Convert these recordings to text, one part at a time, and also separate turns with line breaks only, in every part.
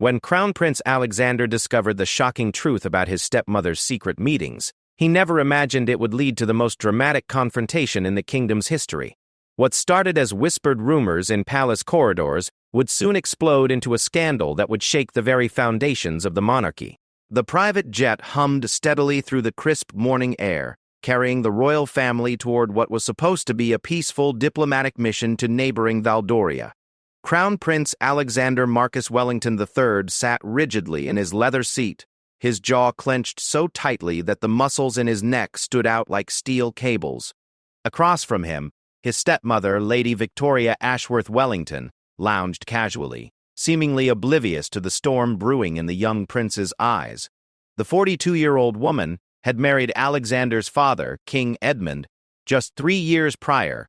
When Crown Prince Alexander discovered the shocking truth about his stepmother's secret meetings, he never imagined it would lead to the most dramatic confrontation in the kingdom's history. What started as whispered rumors in palace corridors would soon explode into a scandal that would shake the very foundations of the monarchy. The private jet hummed steadily through the crisp morning air, carrying the royal family toward what was supposed to be a peaceful diplomatic mission to neighboring Valdoria. Crown Prince Alexander Marcus Wellington III sat rigidly in his leather seat, his jaw clenched so tightly that the muscles in his neck stood out like steel cables. Across from him, his stepmother, Lady Victoria Ashworth Wellington, lounged casually, seemingly oblivious to the storm brewing in the young prince's eyes. The 42-year-old woman had married Alexander's father, King Edmund, just 3 years prior,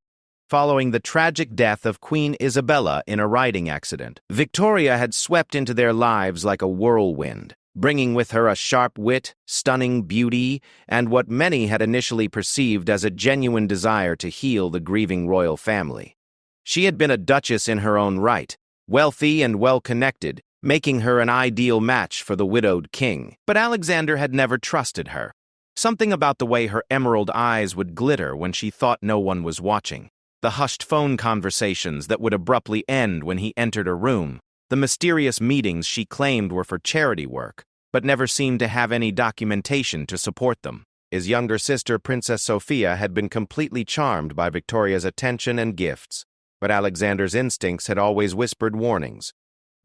following the tragic death of Queen Isabella in a riding accident. Victoria had swept into their lives like a whirlwind, bringing with her a sharp wit, stunning beauty, and what many had initially perceived as a genuine desire to heal the grieving royal family. She had been a duchess in her own right, wealthy and well-connected, making her an ideal match for the widowed king. But Alexander had never trusted her. Something about the way her emerald eyes would glitter when she thought no one was watching, the hushed phone conversations that would abruptly end when he entered a room, the mysterious meetings she claimed were for charity work, but never seemed to have any documentation to support them. His younger sister, Princess Sophia, had been completely charmed by Victoria's attention and gifts, but Alexander's instincts had always whispered warnings.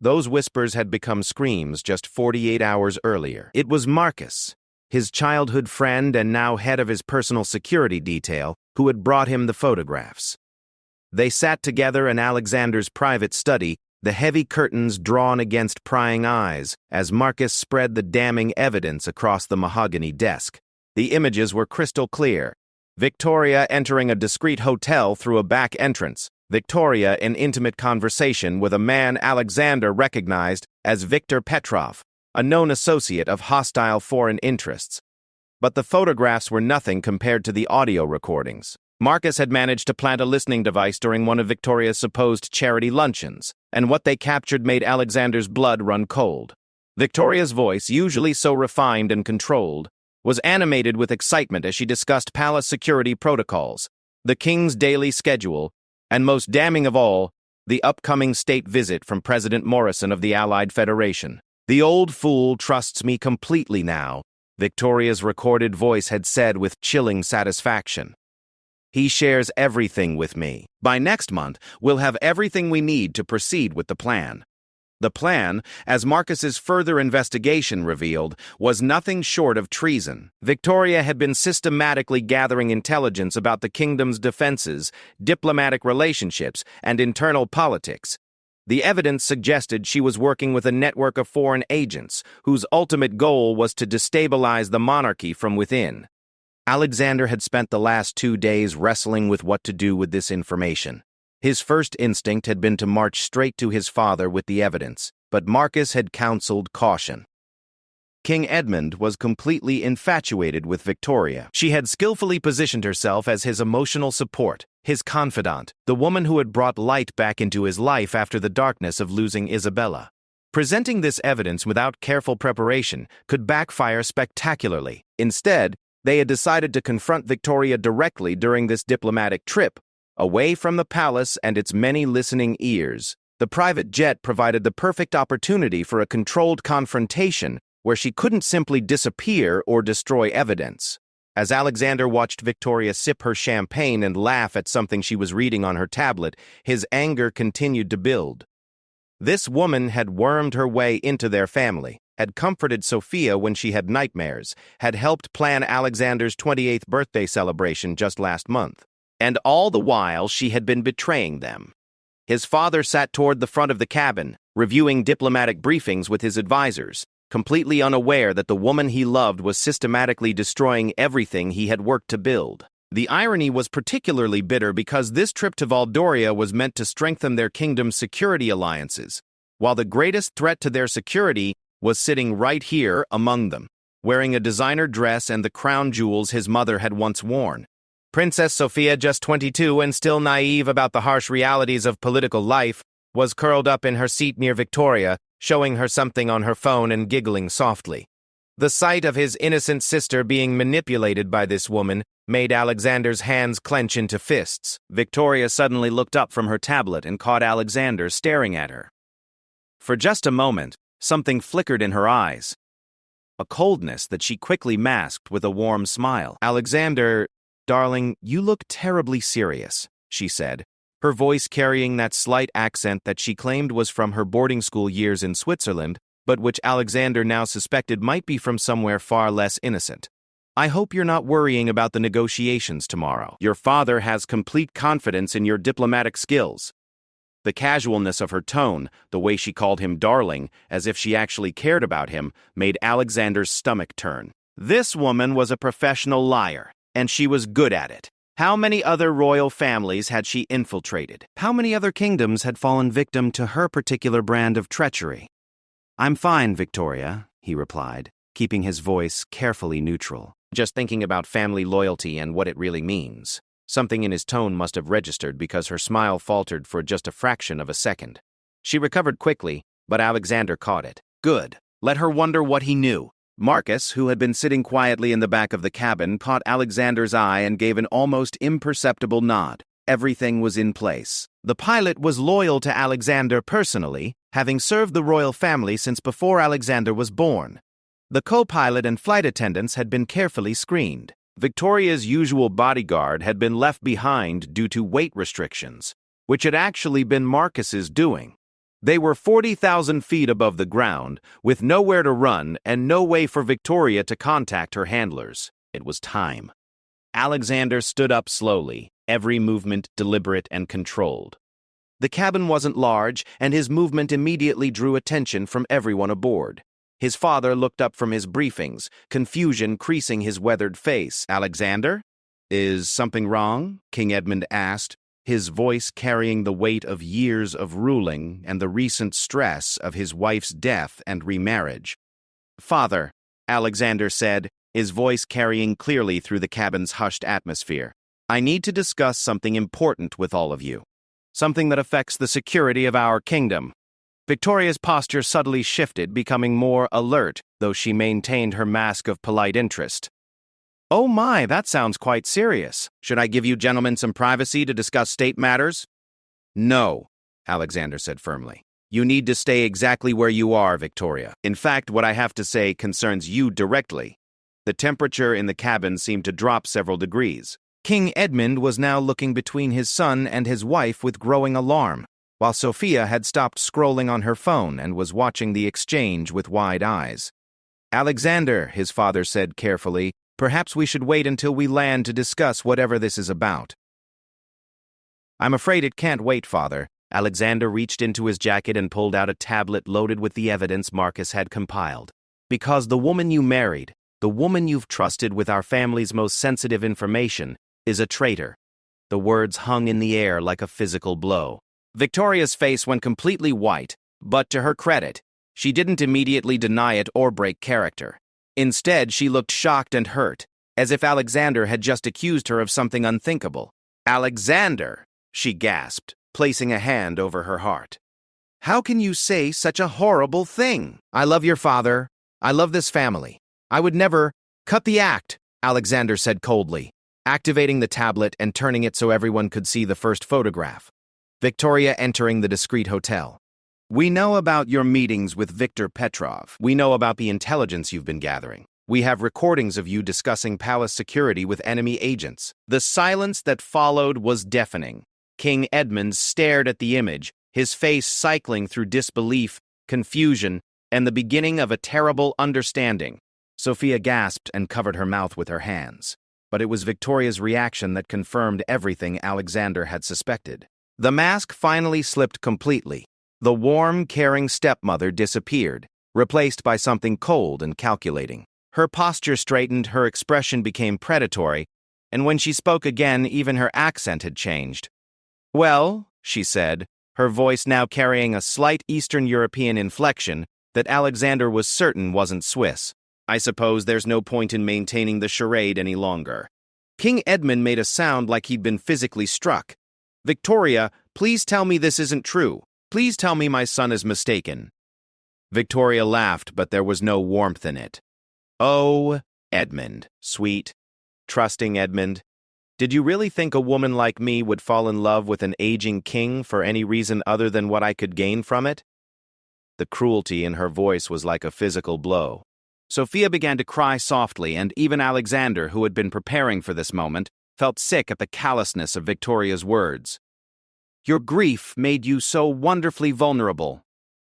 Those whispers had become screams just 48 hours earlier. It was Marcus, his childhood friend and now head of his personal security detail, who had brought him the photographs. They sat together in Alexander's private study, the heavy curtains drawn against prying eyes, as Marcus spread the damning evidence across the mahogany desk. The images were crystal clear. Victoria entering a discreet hotel through a back entrance. Victoria in intimate conversation with a man Alexander recognized as Viktor Petrov, a known associate of hostile foreign interests. But the photographs were nothing compared to the audio recordings. Marcus had managed to plant a listening device during one of Victoria's supposed charity luncheons, and what they captured made Alexander's blood run cold. Victoria's voice, usually so refined and controlled, was animated with excitement as she discussed palace security protocols, the king's daily schedule, and most damning of all, the upcoming state visit from President Morrison of the Allied Federation. "The old fool trusts me completely now," Victoria's recorded voice had said with chilling satisfaction. "He shares everything with me. By next month, we'll have everything we need to proceed with the plan." The plan, as Marcus's further investigation revealed, was nothing short of treason. Victoria had been systematically gathering intelligence about the kingdom's defenses, diplomatic relationships, and internal politics. The evidence suggested she was working with a network of foreign agents, whose ultimate goal was to destabilize the monarchy from within. Alexander had spent the last 2 days wrestling with what to do with this information. His first instinct had been to march straight to his father with the evidence, but Marcus had counseled caution. King Edmund was completely infatuated with Victoria. She had skillfully positioned herself as his emotional support, his confidant, the woman who had brought light back into his life after the darkness of losing Isabella. Presenting this evidence without careful preparation could backfire spectacularly. Instead, they had decided to confront Victoria directly during this diplomatic trip, away from the palace and its many listening ears. The private jet provided the perfect opportunity for a controlled confrontation where she couldn't simply disappear or destroy evidence. As Alexander watched Victoria sip her champagne and laugh at something she was reading on her tablet, his anger continued to build. This woman had wormed her way into their family, had comforted Sophia when she had nightmares, had helped plan Alexander's 28th birthday celebration just last month. And all the while she had been betraying them. His father sat toward the front of the cabin, reviewing diplomatic briefings with his advisors, completely unaware that the woman he loved was systematically destroying everything he had worked to build. The irony was particularly bitter because this trip to Valdoria was meant to strengthen their kingdom's security alliances, while the greatest threat to their security was sitting right here among them, wearing a designer dress and the crown jewels his mother had once worn. Princess Sophia, just 22 and still naive about the harsh realities of political life, was curled up in her seat near Victoria, showing her something on her phone and giggling softly. The sight of his innocent sister being manipulated by this woman made Alexander's hands clench into fists. Victoria suddenly looked up from her tablet and caught Alexander staring at her. For just a moment, something flickered in her eyes, a coldness that she quickly masked with a warm smile. "Alexander, darling, you look terribly serious," she said, her voice carrying that slight accent that she claimed was from her boarding school years in Switzerland, but which Alexander now suspected might be from somewhere far less innocent. "I hope you're not worrying about the negotiations tomorrow. Your father has complete confidence in your diplomatic skills." The casualness of her tone, the way she called him darling, as if she actually cared about him, made Alexander's stomach turn. This woman was a professional liar, and she was good at it. How many other royal families had she infiltrated? How many other kingdoms had fallen victim to her particular brand of treachery? "I'm fine, Victoria," he replied, keeping his voice carefully neutral. "Just thinking about family loyalty and what it really means." Something in his tone must have registered because her smile faltered for just a fraction of a second. She recovered quickly, but Alexander caught it. Good. Let her wonder what he knew. Marcus, who had been sitting quietly in the back of the cabin, caught Alexander's eye and gave an almost imperceptible nod. Everything was in place. The pilot was loyal to Alexander personally, having served the royal family since before Alexander was born. The co-pilot and flight attendants had been carefully screened. Victoria's usual bodyguard had been left behind due to weight restrictions, which had actually been Marcus's doing. They were 40,000 feet above the ground, with nowhere to run and no way for Victoria to contact her handlers. It was time. Alexander stood up slowly, every movement deliberate and controlled. The cabin wasn't large, and his movement immediately drew attention from everyone aboard. His father looked up from his briefings, confusion creasing his weathered face. "Alexander? Is something wrong?" King Edmund asked, his voice carrying the weight of years of ruling and the recent stress of his wife's death and remarriage. "Father," Alexander said, his voice carrying clearly through the cabin's hushed atmosphere, "I need to discuss something important with all of you. Something that affects the security of our kingdom." Victoria's posture subtly shifted, becoming more alert, though she maintained her mask of polite interest. "Oh my, that sounds quite serious. Should I give you gentlemen some privacy to discuss state matters?" "No," Alexander said firmly. "You need to stay exactly where you are, Victoria. In fact, what I have to say concerns you directly." The temperature in the cabin seemed to drop several degrees. King Edmund was now looking between his son and his wife with growing alarm, while Sophia had stopped scrolling on her phone and was watching the exchange with wide eyes. "Alexander," his father said carefully, "perhaps we should wait until we land to discuss whatever this is about." "I'm afraid it can't wait, Father." Alexander reached into his jacket and pulled out a tablet loaded with the evidence Marcus had compiled. "Because the woman you married, the woman you've trusted with our family's most sensitive information, is a traitor." The words hung in the air like a physical blow. Victoria's face went completely white, but to her credit, she didn't immediately deny it or break character. Instead, she looked shocked and hurt, as if Alexander had just accused her of something unthinkable. "Alexander!" she gasped, placing a hand over her heart. "How can you say such a horrible thing? I love your father. I love this family. I would never—" "Cut the act," Alexander said coldly, activating the tablet and turning it so everyone could see the first photograph. Victoria entering the discreet hotel. "We know about your meetings with Viktor Petrov. We know about the intelligence you've been gathering. We have recordings of you discussing palace security with enemy agents." The silence that followed was deafening. King Edmund stared at the image, his face cycling through disbelief, confusion, and the beginning of a terrible understanding. Sophia gasped and covered her mouth with her hands. But it was Victoria's reaction that confirmed everything Alexander had suspected. The mask finally slipped completely. The warm, caring stepmother disappeared, replaced by something cold and calculating. Her posture straightened, her expression became predatory, and when she spoke again, even her accent had changed. "Well," she said, her voice now carrying a slight Eastern European inflection that Alexander was certain wasn't Swiss. "I suppose there's no point in maintaining the charade any longer." King Edmund made a sound like he'd been physically struck. "Victoria, please tell me this isn't true. Please tell me my son is mistaken." Victoria laughed, but there was no warmth in it. Oh, Edmund, sweet, trusting Edmund. Did you really think a woman like me would fall in love with an aging king for any reason other than what I could gain from it? The cruelty in her voice was like a physical blow. Sophia began to cry softly, and even Alexander, who had been preparing for this moment, felt sick at the callousness of Victoria's words. Your grief made you so wonderfully vulnerable,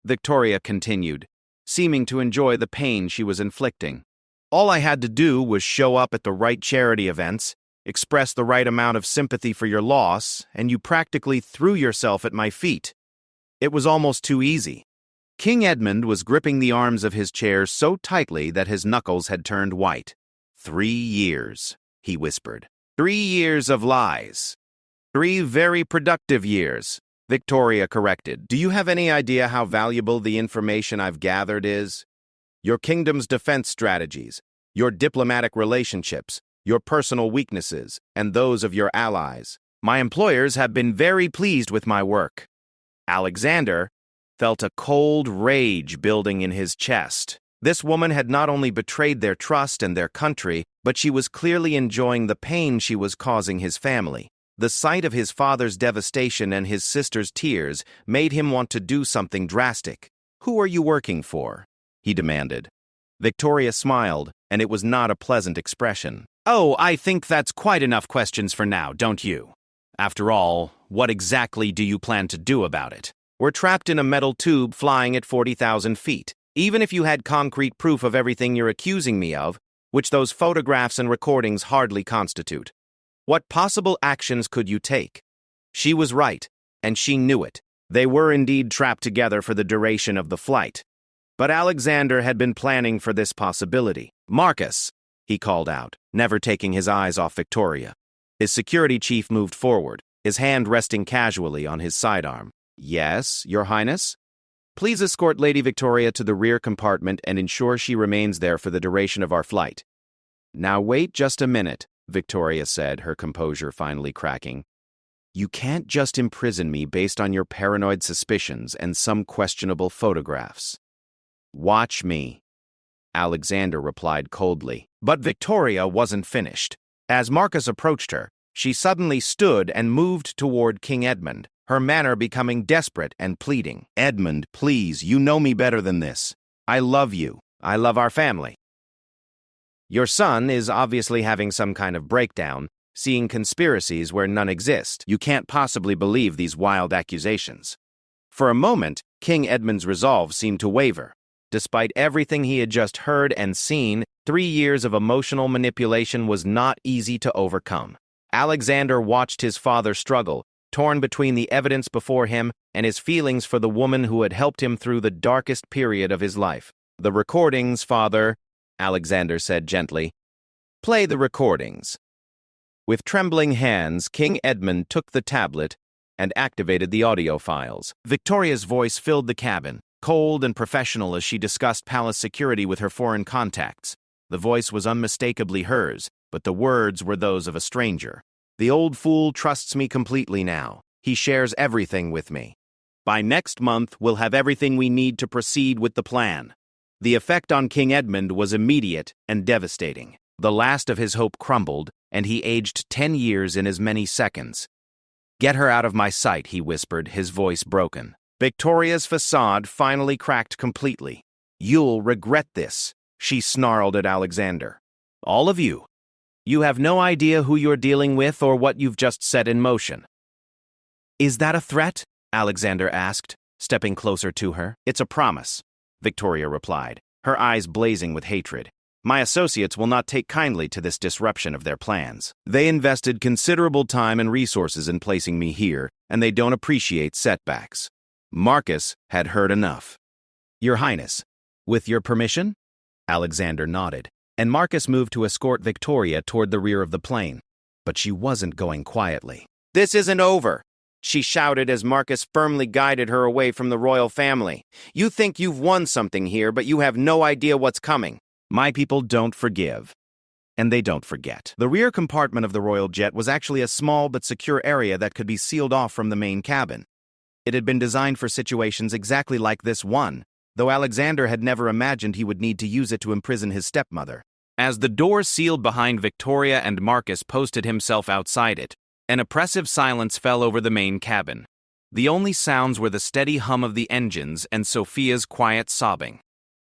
Victoria continued, seeming to enjoy the pain she was inflicting. All I had to do was show up at the right charity events, express the right amount of sympathy for your loss, and you practically threw yourself at my feet. It was almost too easy. King Edmund was gripping the arms of his chair so tightly that his knuckles had turned white. 3 years, he whispered. 3 years of lies. 3 very productive years, Victoria corrected. Do you have any idea how valuable the information I've gathered is? Your kingdom's defense strategies, your diplomatic relationships, your personal weaknesses, and those of your allies. My employers have been very pleased with my work. Alexander felt a cold rage building in his chest. This woman had not only betrayed their trust and their country, but she was clearly enjoying the pain she was causing his family. The sight of his father's devastation and his sister's tears made him want to do something drastic. Who are you working for? He demanded. Victoria smiled, and it was not a pleasant expression. Oh, I think that's quite enough questions for now, don't you? After all, what exactly do you plan to do about it? We're trapped in a metal tube flying at 40,000 feet. Even if you had concrete proof of everything you're accusing me of, which those photographs and recordings hardly constitute, what possible actions could you take? She was right, and she knew it. They were indeed trapped together for the duration of the flight. But Alexander had been planning for this possibility. Marcus, he called out, never taking his eyes off Victoria. His security chief moved forward, his hand resting casually on his sidearm. Yes, Your Highness? Please escort Lady Victoria to the rear compartment and ensure she remains there for the duration of our flight. Now wait just a minute, Victoria said, her composure finally cracking. You can't just imprison me based on your paranoid suspicions and some questionable photographs. Watch me, Alexander replied coldly. But Victoria wasn't finished. As Marcus approached her, she suddenly stood and moved toward King Edmund, her manner becoming desperate and pleading. Edmund, please, you know me better than this. I love you. I love our family. Your son is obviously having some kind of breakdown, seeing conspiracies where none exist. You can't possibly believe these wild accusations. For a moment, King Edmund's resolve seemed to waver. Despite everything he had just heard and seen, 3 years of emotional manipulation was not easy to overcome. Alexander watched his father struggle, torn between the evidence before him and his feelings for the woman who had helped him through the darkest period of his life. The recordings, father, Alexander said gently. Play the recordings. With trembling hands, King Edmund took the tablet and activated the audio files. Victoria's voice filled the cabin, cold and professional as she discussed palace security with her foreign contacts. The voice was unmistakably hers, but the words were those of a stranger. The old fool trusts me completely now. He shares everything with me. By next month, we'll have everything we need to proceed with the plan. The effect on King Edmund was immediate and devastating. The last of his hope crumbled, and he aged 10 years in as many seconds. Get her out of my sight, he whispered, his voice broken. Victoria's facade finally cracked completely. You'll regret this, she snarled at Alexander. All of you. You have no idea who you're dealing with or what you've just set in motion. Is that a threat? Alexander asked, stepping closer to her. It's a promise, Victoria replied, her eyes blazing with hatred. My associates will not take kindly to this disruption of their plans. They invested considerable time and resources in placing me here, and they don't appreciate setbacks. Marcus had heard enough. Your Highness, with your permission? Alexander nodded, and Marcus moved to escort Victoria toward the rear of the plane. But she wasn't going quietly. This isn't over, she shouted as Marcus firmly guided her away from the royal family. You think you've won something here, but you have no idea what's coming. My people don't forgive, and they don't forget. The rear compartment of the royal jet was actually a small but secure area that could be sealed off from the main cabin. It had been designed for situations exactly like this one, though Alexander had never imagined he would need to use it to imprison his stepmother. As the door sealed behind Victoria and Marcus posted himself outside it, an oppressive silence fell over the main cabin. The only sounds were the steady hum of the engines and Sophia's quiet sobbing.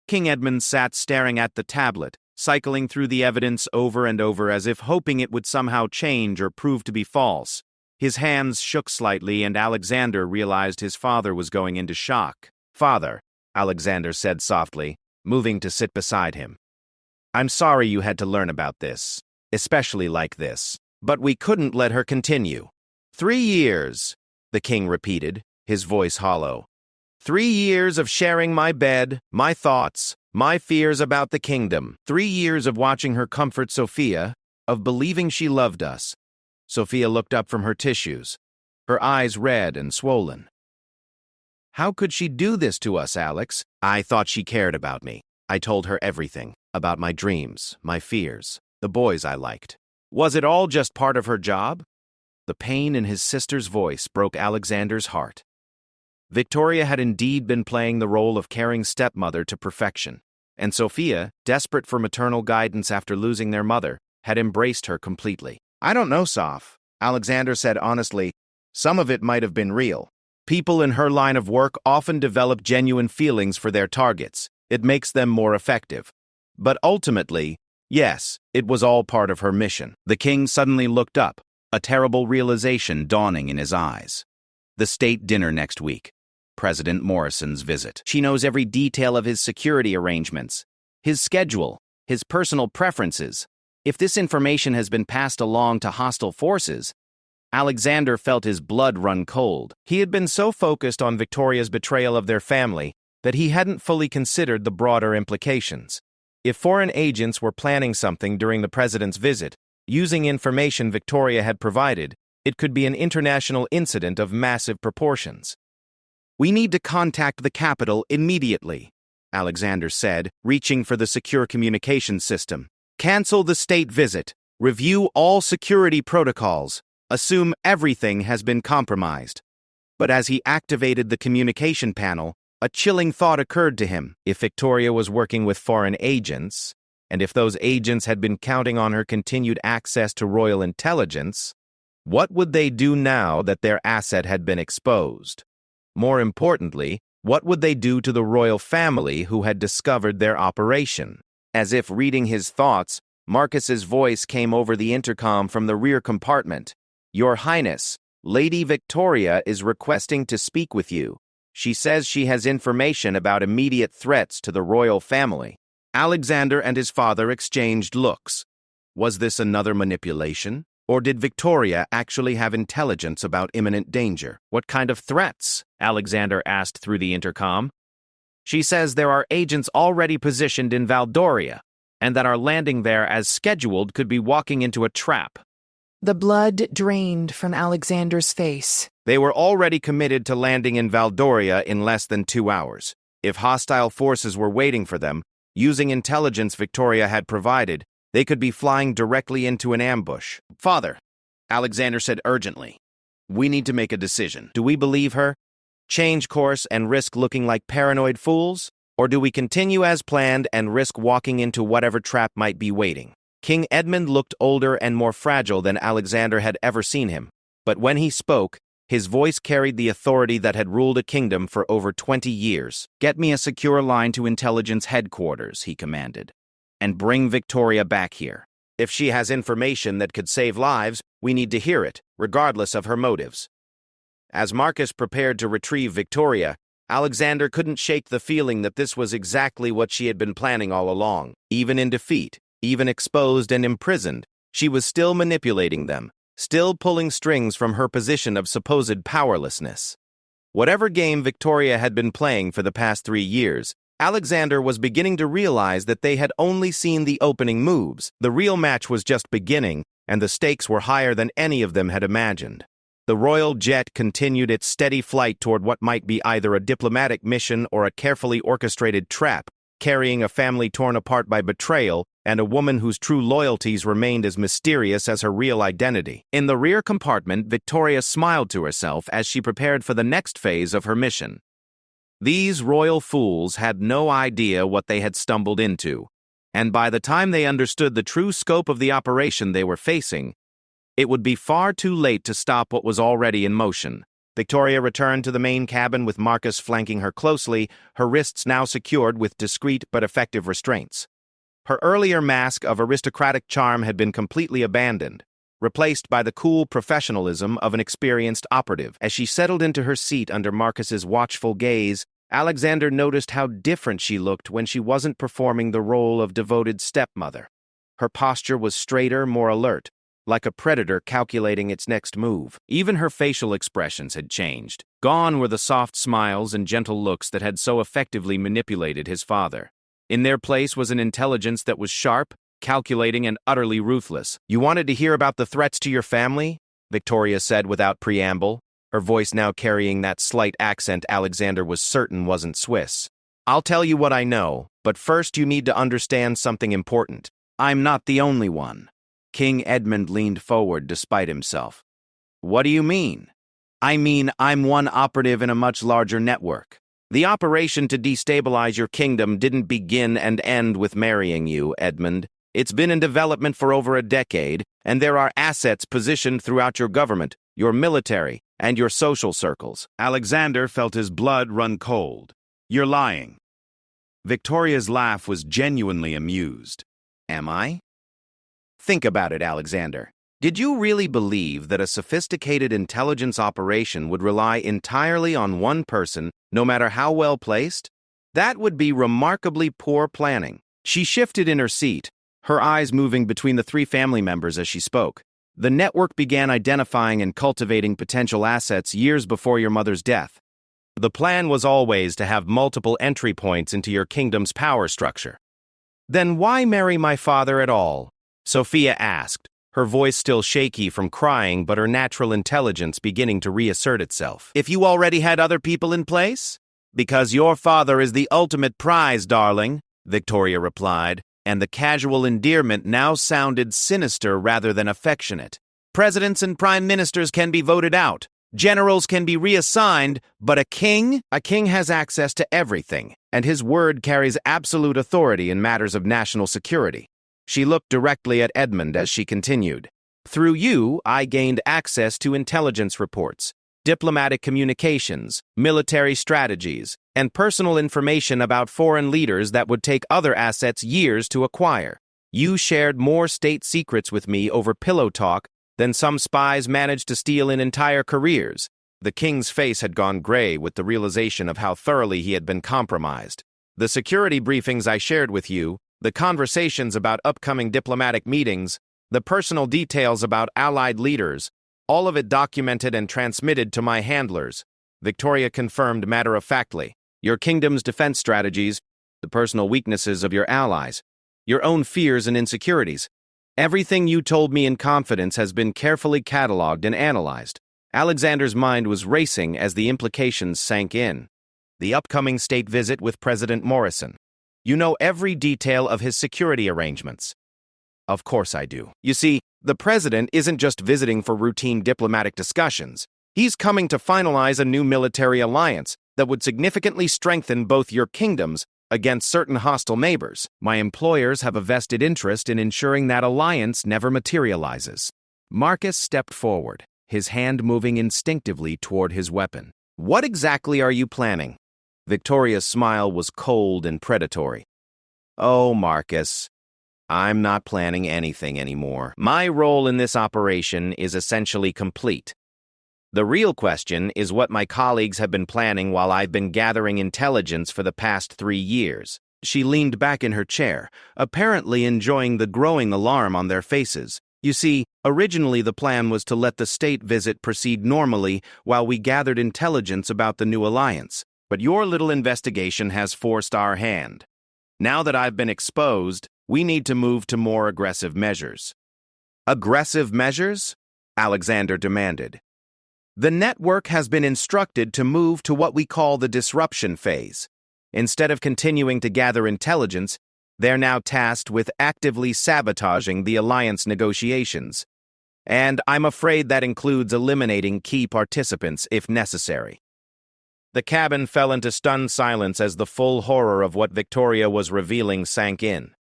King Edmund sat staring at the tablet, cycling through the evidence over and over as if hoping it would somehow change or prove to be false. His hands shook slightly, and Alexander realized his father was going into shock. "Father," Alexander said softly, moving to sit beside him. "I'm sorry you had to learn about this, especially like this. But we couldn't let her continue." 3 years, the king repeated, his voice hollow. 3 years of sharing my bed, my thoughts, my fears about the kingdom. 3 years of watching her comfort Sophia, of believing she loved us. Sophia looked up from her tissues, her eyes red and swollen. "How could she do this to us, Alex? I thought she cared about me. I told her everything, about my dreams, my fears, the boys I liked. Was it all just part of her job?" The pain in his sister's voice broke Alexander's heart. Victoria had indeed been playing the role of caring stepmother to perfection, and Sophia, desperate for maternal guidance after losing their mother, had embraced her completely. "I don't know, Soph," Alexander said honestly. "Some of it might have been real. People in her line of work often develop genuine feelings for their targets. It makes them more effective. But ultimately, yes, it was all part of her mission." The king suddenly looked up, a terrible realization dawning in his eyes. The state dinner next week. President Morrison's visit. She knows every detail of his security arrangements, his schedule, his personal preferences. If this information has been passed along to hostile forces, Alexander felt his blood run cold. He had been so focused on Victoria's betrayal of their family that he hadn't fully considered the broader implications. If foreign agents were planning something during the president's visit, using information Victoria had provided, it could be an international incident of massive proportions. "We need to contact the capital immediately," Alexander said, reaching for the secure communication system. "Cancel the state visit. Review all security protocols. Assume everything has been compromised." But as he activated the communication panel, a chilling thought occurred to him. If Victoria was working with foreign agents, and if those agents had been counting on her continued access to royal intelligence, what would they do now that their asset had been exposed? More importantly, what would they do to the royal family who had discovered their operation? As if reading his thoughts, Marcus's voice came over the intercom from the rear compartment. "Your Highness, Lady Victoria is requesting to speak with you. She says she has information about immediate threats to the royal family." Alexander and his father exchanged looks. Was this another manipulation? Or did Victoria actually have intelligence about imminent danger? "What kind of threats?" Alexander asked through the intercom. "She says there are agents already positioned in Valdoria, and that our landing there as scheduled could be walking into a trap."
The blood drained from Alexander's face.
They were already committed to landing in Valdoria in less than 2 hours. If hostile forces were waiting for them, using intelligence Victoria had provided, they could be flying directly into an ambush. "Father," Alexander said urgently, "we need to make a decision. Do we believe her, change course, and risk looking like paranoid fools? Or do we continue as planned and risk walking into whatever trap might be waiting?" King Edmund looked older and more fragile than Alexander had ever seen him, but when he spoke, his voice carried the authority that had ruled a kingdom for over 20 years. "Get me a secure line to intelligence headquarters," he commanded, "and bring Victoria back here. If she has information that could save lives, we need to hear it, regardless of her motives." As Marcus prepared to retrieve Victoria, Alexander couldn't shake the feeling that this was exactly what she had been planning all along. Even in defeat, even exposed and imprisoned, she was still manipulating them, still pulling strings from her position of supposed powerlessness. Whatever game Victoria had been playing for the past 3 years, Alexander was beginning to realize that they had only seen the opening moves. The real match was just beginning, and the stakes were higher than any of them had imagined. The royal jet continued its steady flight toward what might be either a diplomatic mission or a carefully orchestrated trap, carrying a family torn apart by betrayal and a woman whose true loyalties remained as mysterious as her real identity. In the rear compartment, Victoria smiled to herself as she prepared for the next phase of her mission. These royal fools had no idea what they had stumbled into, and by the time they understood the true scope of the operation they were facing, it would be far too late to stop what was already in motion. Victoria returned to the main cabin with Marcus flanking her closely, her wrists now secured with discreet but effective restraints. Her earlier mask of aristocratic charm had been completely abandoned, replaced by the cool professionalism of an experienced operative. As she settled into her seat under Marcus's watchful gaze, Alexander noticed how different she looked when she wasn't performing the role of devoted stepmother. Her posture was straighter, more alert, like a predator calculating its next move. Even her facial expressions had changed. Gone were the soft smiles and gentle looks that had so effectively manipulated his father. In their place was an intelligence that was sharp, calculating, and utterly ruthless. "You wanted to hear about the threats to your family?" Victoria said without preamble, her voice now carrying that slight accent Alexander was certain wasn't Swiss. "I'll tell you what I know, but first you need to understand something important. I'm not the only one." King Edmund leaned forward despite himself. "What do you mean?" "I mean, I'm one operative in a much larger network. The operation to destabilize your kingdom didn't begin and end with marrying you, Edmund. It's been in development for over a decade, and there are assets positioned throughout your government, your military, and your social circles." Alexander felt his blood run cold. "You're lying." Victoria's laugh was genuinely amused. "Am I?" Think about it, Alexander. Did you really believe that a sophisticated intelligence operation would rely entirely on one person, no matter how well placed? That would be remarkably poor planning. She shifted in her seat, her eyes moving between the three family members as she spoke. "The network began identifying and cultivating potential assets years before your mother's death. The plan was always to have multiple entry points into your kingdom's power structure." "Then why marry my father at all?" Sophia asked, her voice still shaky from crying but her natural intelligence beginning to reassert itself. "If you already had other people in place?" "Because your father is the ultimate prize, darling," Victoria replied, and the casual endearment now sounded sinister rather than affectionate. "Presidents and prime ministers can be voted out. Generals can be reassigned, but a king? A king has access to everything, and his word carries absolute authority in matters of national security." She looked directly at Edmund as she continued. "Through you, I gained access to intelligence reports, diplomatic communications, military strategies, and personal information about foreign leaders that would take other assets years to acquire. You shared more state secrets with me over pillow talk than some spies managed to steal in entire careers." The king's face had gone gray with the realization of how thoroughly he had been compromised. "The security briefings I shared with you, the conversations about upcoming diplomatic meetings, the personal details about allied leaders, all of it documented and transmitted to my handlers," Victoria confirmed matter-of-factly. "Your kingdom's defense strategies, the personal weaknesses of your allies, your own fears and insecurities. Everything you told me in confidence has been carefully cataloged and analyzed." Alexander's mind was racing as the implications sank in. The upcoming state visit with President Morrison. You know every detail of his security arrangements. Of course I do. You see, the president isn't just visiting for routine diplomatic discussions. He's coming to finalize a new military alliance that would significantly strengthen both your kingdoms against certain hostile neighbors. My employers have a vested interest in ensuring that alliance never materializes. Marcus stepped forward, his hand moving instinctively toward his weapon. "What exactly are you planning?" Victoria's smile was cold and predatory. "Oh, Marcus, I'm not planning anything anymore. My role in this operation is essentially complete. The real question is what my colleagues have been planning while I've been gathering intelligence for the past 3 years." She leaned back in her chair, apparently enjoying the growing alarm on their faces. "You see, originally the plan was to let the state visit proceed normally while we gathered intelligence about the new alliance. But your little investigation has forced our hand. Now that I've been exposed, we need to move to more aggressive measures." "Aggressive measures?" Alexander demanded. "The network has been instructed to move to what we call the disruption phase. Instead of continuing to gather intelligence, they're now tasked with actively sabotaging the alliance negotiations. And I'm afraid that includes eliminating key participants if necessary." The cabin fell into stunned silence as the full horror of what Victoria was revealing sank in.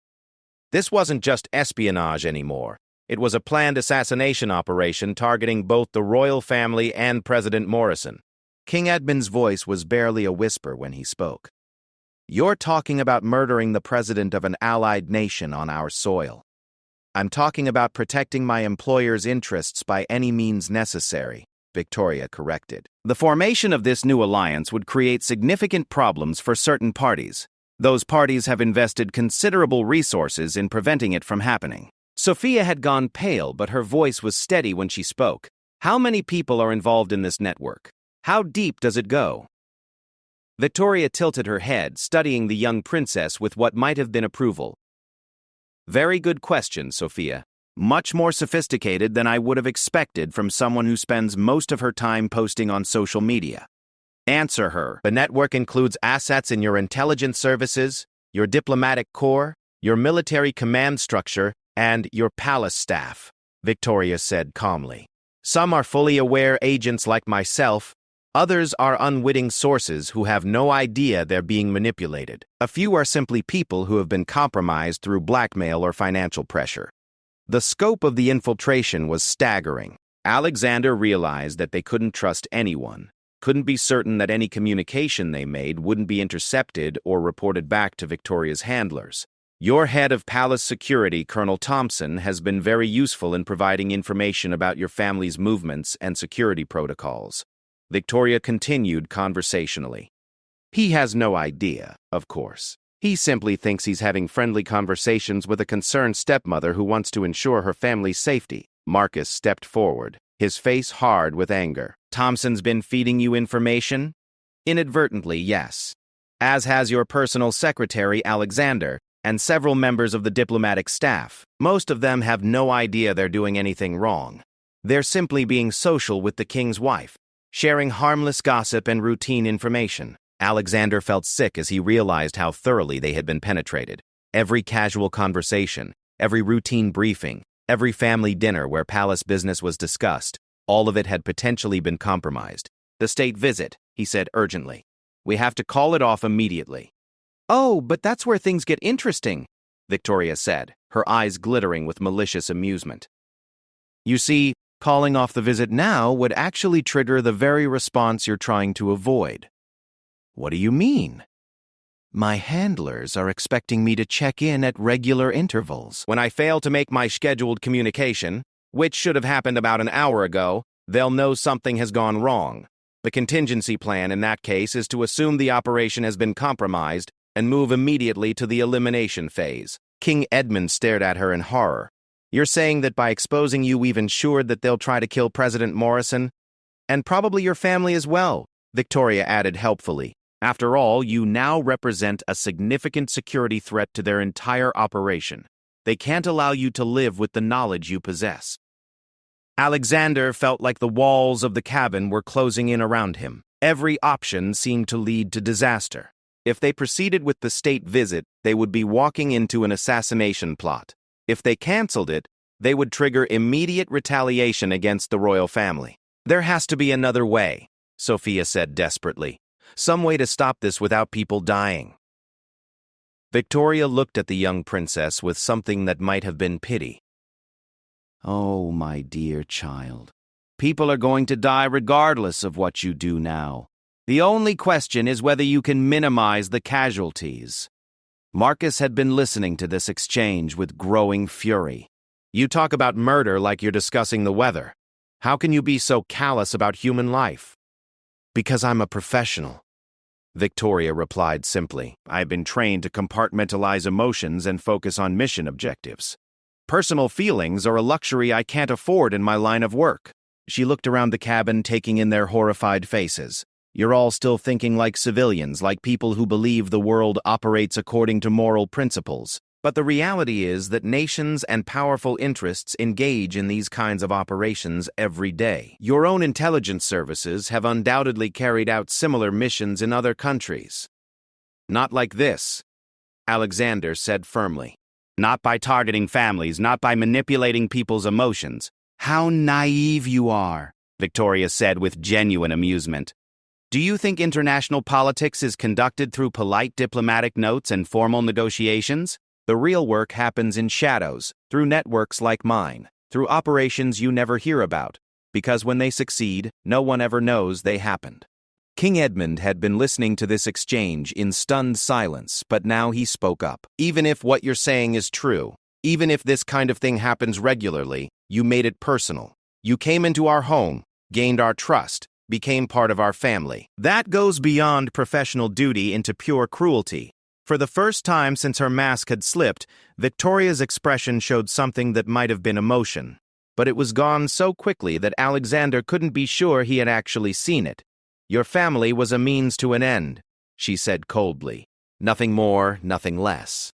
This wasn't just espionage anymore. It was a planned assassination operation targeting both the royal family and President Morrison. King Edmund's voice was barely a whisper when he spoke. "You're talking about murdering the president of an allied nation on our soil. I'm talking about protecting my employer's interests by any means necessary," Victoria corrected. The formation of this new alliance would create significant problems for certain parties. Those parties have invested considerable resources in preventing it from happening. Sophia had gone pale, but her voice was steady when she spoke. How many people are involved in this network? How deep does it go? Victoria tilted her head, studying the young princess with what might have been approval. Very good question, Sophia. Much more sophisticated than I would have expected from someone who spends most of her time posting on social media. Answer her. The network includes assets in your intelligence services, your diplomatic corps, your military command structure, and your palace staff, Victoria said calmly. Some are fully aware agents like myself. Others are unwitting sources who have no idea they're being manipulated. A few are simply people who have been compromised through blackmail or financial pressure. The scope of the infiltration was staggering. Alexander realized that they couldn't trust anyone, couldn't be certain that any communication they made wouldn't be intercepted or reported back to Victoria's handlers. Your head of palace security, Colonel Thompson, has been very useful in providing information about your family's movements and security protocols. Victoria continued conversationally. He has no idea, of course. He simply thinks he's having friendly conversations with a concerned stepmother who wants to ensure her family's safety. Marcus stepped forward, his face hard with anger. Thompson's been feeding you information? Inadvertently, yes. As has your personal secretary, Alexander, and several members of the diplomatic staff. Most of them have no idea they're doing anything wrong. They're simply being social with the king's wife, sharing harmless gossip and routine information. Alexander felt sick as he realized how thoroughly they had been penetrated. Every casual conversation, every routine briefing, every family dinner where palace business was discussed, all of it had potentially been compromised. "The state visit," he said urgently. "We have to call it off immediately." "Oh, but that's where things get interesting," Victoria said, her eyes glittering with malicious amusement. "You see, calling off the visit now would actually trigger the very response you're trying to avoid." "What do you mean?" "My handlers are expecting me to check in at regular intervals. When I fail to make my scheduled communication, which should have happened about an hour ago, they'll know something has gone wrong. The contingency plan in that case is to assume the operation has been compromised and move immediately to the elimination phase." King Edmund stared at her in horror. "You're saying that by exposing you we've ensured that they'll try to kill President Morrison? And probably your family as well," Victoria added helpfully. "After all, you now represent a significant security threat to their entire operation. They can't allow you to live with the knowledge you possess." Alexander felt like the walls of the cabin were closing in around him. Every option seemed to lead to disaster. If they proceeded with the state visit, they would be walking into an assassination plot. If they canceled it, they would trigger immediate retaliation against the royal family. "There has to be another way," Sophia said desperately. "Some way to stop this without people dying." Victoria looked at the young princess with something that might have been pity. "Oh, my dear child, people are going to die regardless of what you do now. The only question is whether you can minimize the casualties." Marcus had been listening to this exchange with growing fury. "You talk about murder like you're discussing the weather. How can you be so callous about human life?" "Because I'm a professional," Victoria replied simply. "I've been trained to compartmentalize emotions and focus on mission objectives. Personal feelings are a luxury I can't afford in my line of work." She looked around the cabin, taking in their horrified faces. "You're all still thinking like civilians, like people who believe the world operates according to moral principles. But the reality is that nations and powerful interests engage in these kinds of operations every day. Your own intelligence services have undoubtedly carried out similar missions in other countries." "Not like this," Alexander said firmly. "Not by targeting families, not by manipulating people's emotions." "How naive you are," Victoria said with genuine amusement. Do you think international politics is conducted through polite diplomatic notes and formal negotiations? The real work happens in shadows, through networks like mine, through operations you never hear about, because when they succeed, no one ever knows they happened. King Edmund had been listening to this exchange in stunned silence, but now he spoke up. Even if what you're saying is true, even if this kind of thing happens regularly, you made it personal. You came into our home, gained our trust, became part of our family. That goes beyond professional duty into pure cruelty. For the first time since her mask had slipped, Victoria's expression showed something that might have been emotion. But it was gone so quickly that Alexander couldn't be sure he had actually seen it. Your family was a means to an end, she said coldly. Nothing more, nothing less.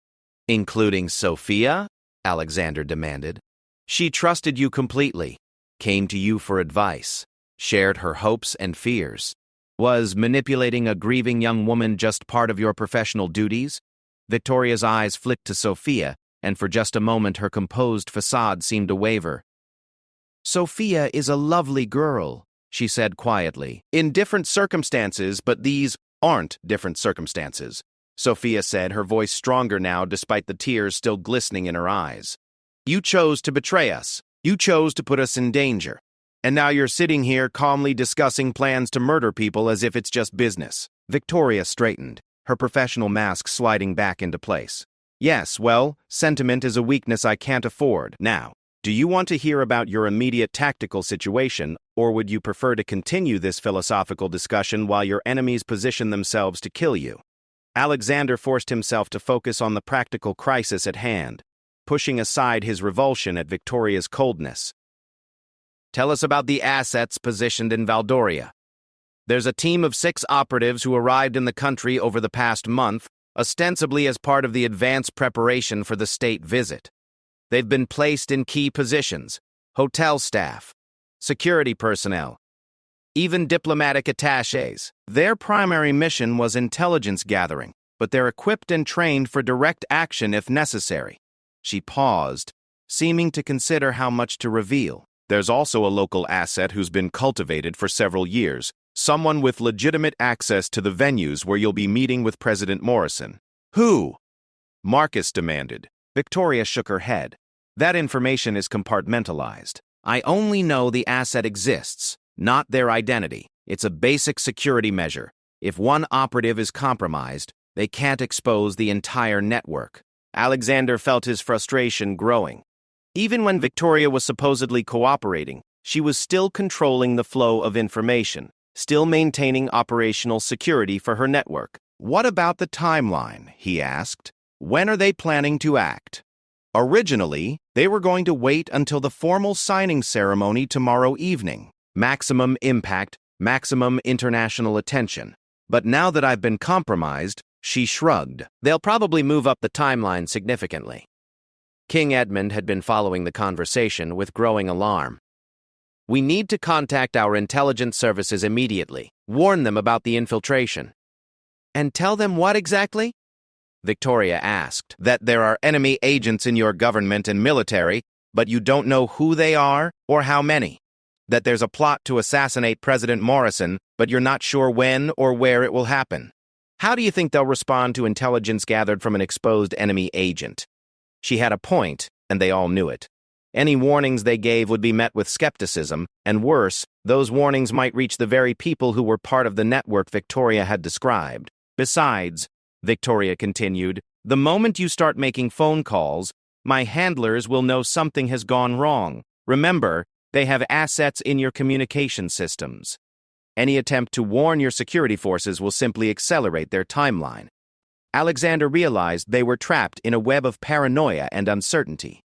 Including Sophia? Alexander demanded. She trusted you completely, came to you for advice, shared her hopes and fears. Was manipulating a grieving young woman just part of your professional duties? Victoria's eyes flicked to Sophia, and for just a moment her composed facade seemed to waver. Sophia is a lovely girl, she said quietly. In different circumstances, but these aren't different circumstances, Sophia said, her voice stronger now despite the tears still glistening in her eyes. You chose to betray us. You chose to put us in danger. And now you're sitting here calmly discussing plans to murder people as if it's just business. Victoria straightened, her professional mask sliding back into place. Yes, well, sentiment is a weakness I can't afford. Now, do you want to hear about your immediate tactical situation, or would you prefer to continue this philosophical discussion while your enemies position themselves to kill you? Alexander forced himself to focus on the practical crisis at hand, pushing aside his revulsion at Victoria's coldness. Tell us about the assets positioned in Valdoria. There's a team of 6 operatives who arrived in the country over the past month, ostensibly as part of the advance preparation for the state visit. They've been placed in key positions: hotel staff, security personnel, even diplomatic attachés. Their primary mission was intelligence gathering, but they're equipped and trained for direct action if necessary. She paused, seeming to consider how much to reveal. There's also a local asset who's been cultivated for several years, someone with legitimate access to the venues where you'll be meeting with President Morrison. Who? Marcus demanded. Victoria shook her head. That information is compartmentalized. I only know the asset exists, not their identity. It's a basic security measure. If one operative is compromised, they can't expose the entire network. Alexander felt his frustration growing. Even when Victoria was supposedly cooperating, she was still controlling the flow of information, still maintaining operational security for her network. What about the timeline? He asked. When are they planning to act? Originally, they were going to wait until the formal signing ceremony tomorrow evening. Maximum impact, maximum international attention. But now that I've been compromised, she shrugged. They'll probably move up the timeline significantly. King Edmund had been following the conversation with growing alarm. We need to contact our intelligence services immediately, warn them about the infiltration. And tell them what exactly? Victoria asked. That there are enemy agents in your government and military, but you don't know who they are or how many. That there's a plot to assassinate President Morrison, but you're not sure when or where it will happen. How do you think they'll respond to intelligence gathered from an exposed enemy agent? She had a point, and they all knew it. Any warnings they gave would be met with skepticism, and worse, those warnings might reach the very people who were part of the network Victoria had described. Besides, Victoria continued, the moment you start making phone calls, my handlers will know something has gone wrong. Remember, they have assets in your communication systems. Any attempt to warn your security forces will simply accelerate their timeline. Alexander realized they were trapped in a web of paranoia and uncertainty.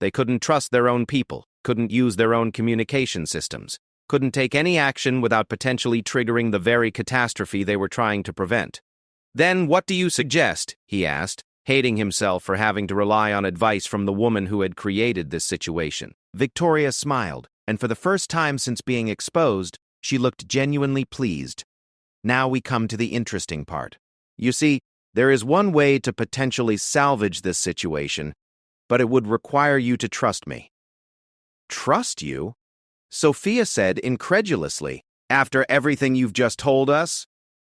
They couldn't trust their own people, couldn't use their own communication systems, couldn't take any action without potentially triggering the very catastrophe they were trying to prevent. Then what do you suggest? He asked, hating himself for having to rely on advice from the woman who had created this situation. Victoria smiled, and for the first time since being exposed, she looked genuinely pleased. Now we come to the interesting part. You see, there is one way to potentially salvage this situation, but it would require you to trust me. Trust you? Sophia said incredulously. After everything you've just told us?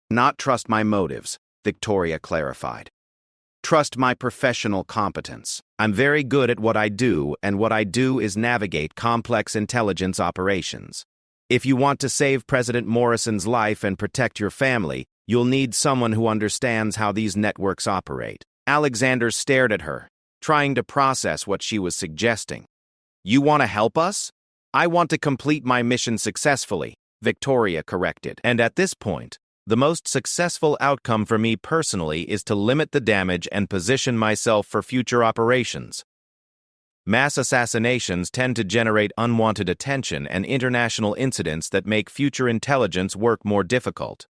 Not trust my motives, Victoria clarified. Trust my professional competence. I'm very good at what I do, and what I do is navigate complex intelligence operations. If you want to save President Morrison's life and protect your family, you'll need someone who understands how these networks operate. Alexander stared at her, trying to process what she was suggesting. You want to help us? I want to complete my mission successfully, Victoria corrected. And at this point, the most successful outcome for me personally is to limit the damage and position myself for future operations. Mass assassinations tend to generate unwanted attention and international incidents that make future intelligence work more difficult.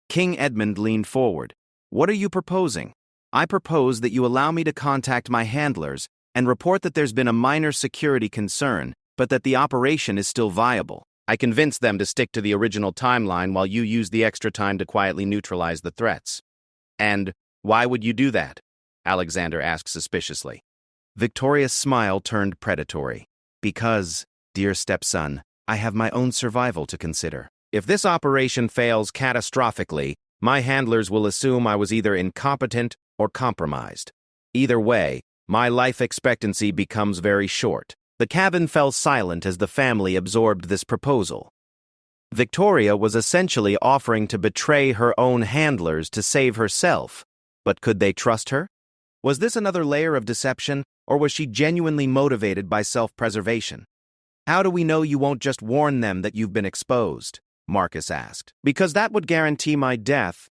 King Edmund leaned forward. What are you proposing? I propose that you allow me to contact my handlers and report that there's been a minor security concern, but that the operation is still viable. I convinced them to stick to the original timeline while you use the extra time to quietly neutralize the threats. And why would you do that? Alexander asked suspiciously. Victoria's smile turned predatory. Because, dear stepson, I have my own survival to consider. If this operation fails catastrophically, my handlers will assume I was either incompetent or compromised. Either way, my life expectancy becomes very short. The cabin fell silent as the family absorbed this proposal. Victoria was essentially offering to betray her own handlers to save herself. But could they trust her? Was this another layer of deception, or was she genuinely motivated by self-preservation? How do we know you won't just warn them that you've been exposed? Marcus asked. Because that would guarantee my death,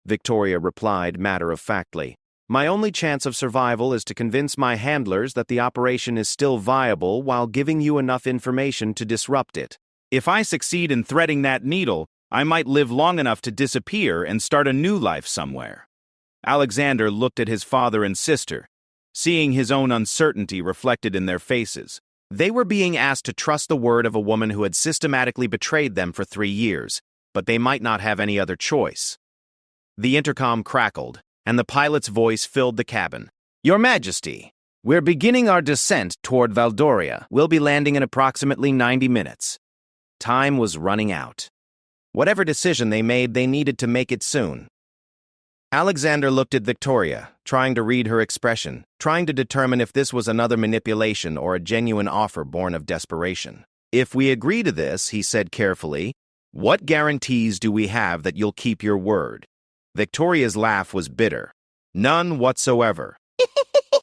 Victoria replied matter-of-factly. My only chance of survival is to convince my handlers that the operation is still viable while giving you enough information to disrupt it. If I succeed in threading that needle, I might live long enough to disappear and start a new life somewhere. Alexander looked at his father and sister, seeing his own uncertainty reflected in their faces. They were being asked to trust the word of a woman who had systematically betrayed them for 3 years, but they might not have any other choice. The intercom crackled, and the pilot's voice filled the cabin. Your Majesty, we're beginning our descent toward Valdoria. We'll be landing in approximately 90 minutes. Time was running out. Whatever decision they made, they needed to make it soon. Alexander looked at Victoria, trying to read her expression, trying to determine if this was another manipulation or a genuine offer born of desperation. If we agree to this, he said carefully, what guarantees do we have that you'll keep your word? Victoria's laugh was bitter. None whatsoever.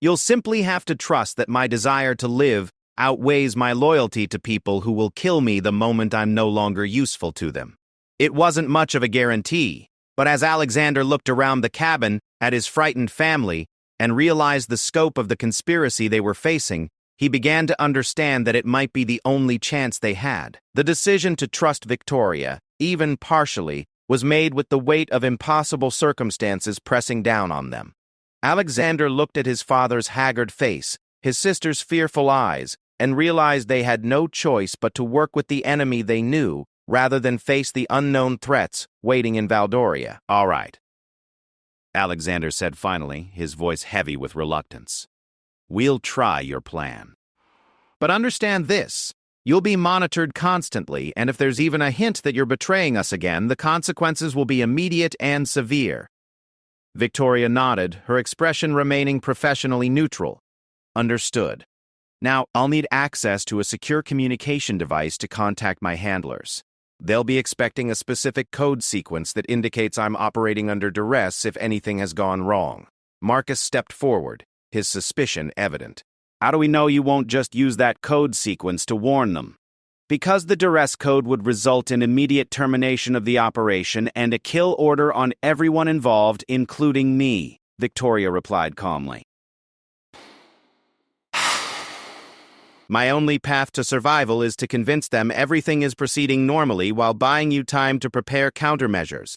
You'll simply have to trust that my desire to live outweighs my loyalty to people who will kill me the moment I'm no longer useful to them. It wasn't much of a guarantee, but as Alexander looked around the cabin at his frightened family and realized the scope of the conspiracy they were facing, he began to understand that it might be the only chance they had. The decision to trust Victoria, even partially, was made with the weight of impossible circumstances pressing down on them. Alexander looked at his father's haggard face, his sister's fearful eyes, and realized they had no choice but to work with the enemy they knew rather than face the unknown threats waiting in Valdoria. All right, Alexander said finally, his voice heavy with reluctance. We'll try your plan. But understand this. You'll be monitored constantly, and if there's even a hint that you're betraying us again, the consequences will be immediate and severe. Victoria nodded, her expression remaining professionally neutral. Understood. Now, I'll need access to a secure communication device to contact my handlers. They'll be expecting a specific code sequence that indicates I'm operating under duress if anything has gone wrong. Marcus stepped forward, his suspicion evident. How do we know you won't just use that code sequence to warn them? Because the duress code would result in immediate termination of the operation and a kill order on everyone involved, including me, Victoria replied calmly. My only path to survival is to convince them everything is proceeding normally while buying you time to prepare countermeasures.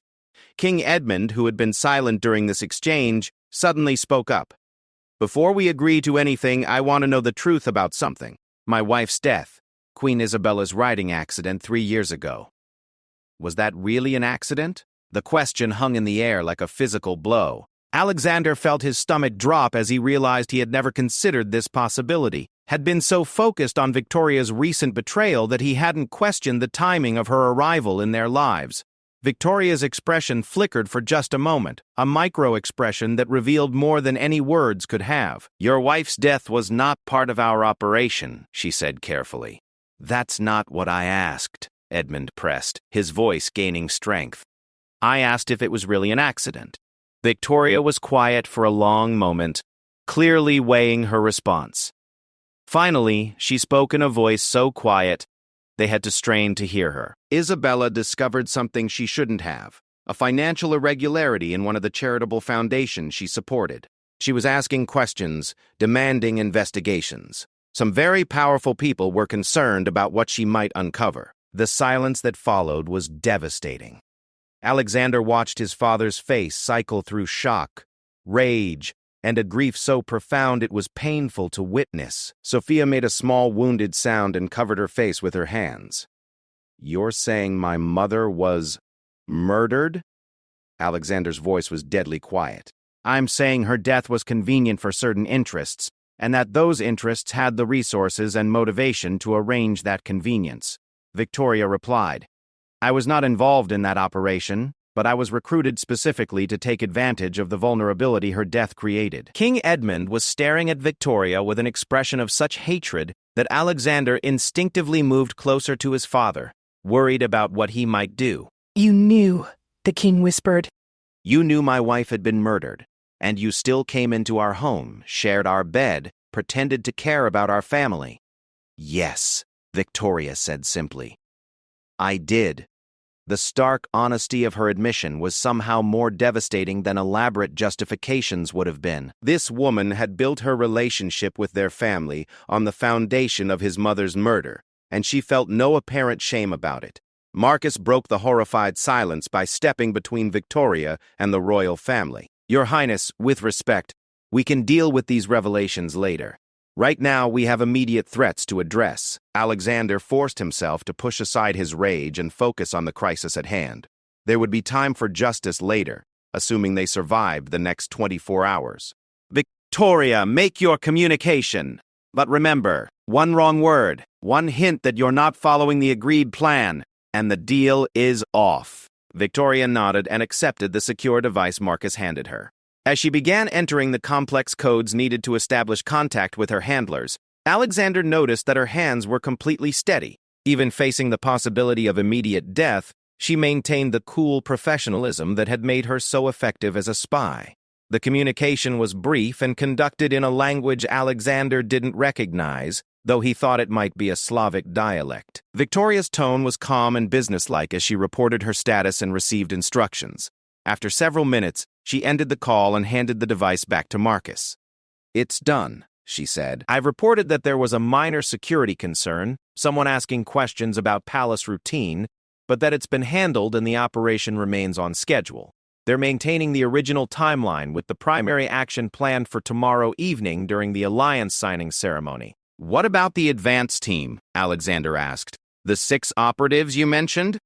King Edmund, who had been silent during this exchange, suddenly spoke up. Before we agree to anything, I want to know the truth about something. My wife's death, Queen Isabella's riding accident 3 years ago. Was that really an accident? The question hung in the air like a physical blow. Alexander felt his stomach drop as he realized he had never considered this possibility. had been so focused on Victoria's recent betrayal that he hadn't questioned the timing of her arrival in their lives. Victoria's expression flickered for just a moment, a micro-expression that revealed more than any words could have. "Your wife's death was not part of our operation," she said carefully. "That's not what I asked," Edmund pressed, his voice gaining strength. "I asked if it was really an accident." Victoria was quiet for a long moment, clearly weighing her response. Finally, she spoke in a voice so quiet they had to strain to hear her. "Isabella discovered something she shouldn't have, a financial irregularity in one of the charitable foundations she supported. She was asking questions, demanding investigations. Some very powerful people were concerned about what she might uncover." The silence that followed was devastating. Alexander watched his father's face cycle through shock, rage, and a grief so profound it was painful to witness. Sophia made a small wounded sound and covered her face with her hands. "You're saying my mother was murdered?" Alexander's voice was deadly quiet. "I'm saying her death was convenient for certain interests, and that those interests had the resources and motivation to arrange that convenience," Victoria replied. "I was not involved in that operation, but I was recruited specifically to take advantage of the vulnerability her death created." King Edmund was staring at Victoria with an expression of such hatred that Alexander instinctively moved closer to his father, worried about what he might do.
"You knew," the king whispered.
"You knew my wife had been murdered, and you still came into our home, shared our bed, pretended to care about our family." "Yes," Victoria said simply. "I did." The stark honesty of her admission was somehow more devastating than elaborate justifications would have been. This woman had built her relationship with their family on the foundation of his mother's murder, and she felt no apparent shame about it. Marcus broke the horrified silence by stepping between Victoria and the royal family. "Your Highness, with respect, we can deal with these revelations later. Right now, we have immediate threats to address." Alexander forced himself to push aside his rage and focus on the crisis at hand. There would be time for justice later, assuming they survived the next 24 hours. "Victoria, make your communication. But remember, one wrong word, one hint that you're not following the agreed plan, and the deal is off." Victoria nodded and accepted the secure device Marcus handed her. As she began entering the complex codes needed to establish contact with her handlers, Alexander noticed that her hands were completely steady. Even facing the possibility of immediate death, she maintained the cool professionalism that had made her so effective as a spy. The communication was brief and conducted in a language Alexander didn't recognize, though he thought it might be a Slavic dialect. Victoria's tone was calm and businesslike as she reported her status and received instructions. After several minutes, she ended the call and handed the device back to Marcus. "It's done," she said. "I've reported that there was a minor security concern, someone asking questions about palace routine, but that it's been handled and the operation remains on schedule. They're maintaining the original timeline with the primary action planned for tomorrow evening during the alliance signing ceremony." "What about the advance team?" Alexander asked. "The 6 operatives you mentioned?"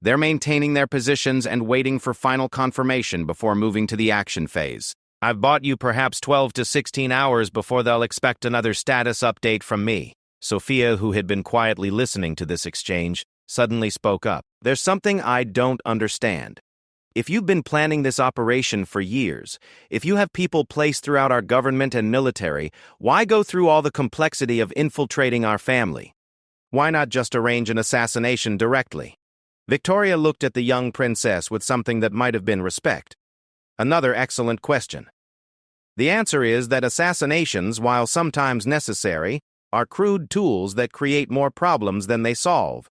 "They're maintaining their positions and waiting for final confirmation before moving to the action phase. I've bought you perhaps 12 to 16 hours before they'll expect another status update from me." Sophia, who had been quietly listening to this exchange, suddenly spoke up. "There's something I don't understand. If you've been planning this operation for years, if you have people placed throughout our government and military, why go through all the complexity of infiltrating our family? Why not just arrange an assassination directly?" Victoria looked at the young princess with something that might have been respect. "Another excellent question. The answer is that assassinations, while sometimes necessary, are crude tools that create more problems than they solve.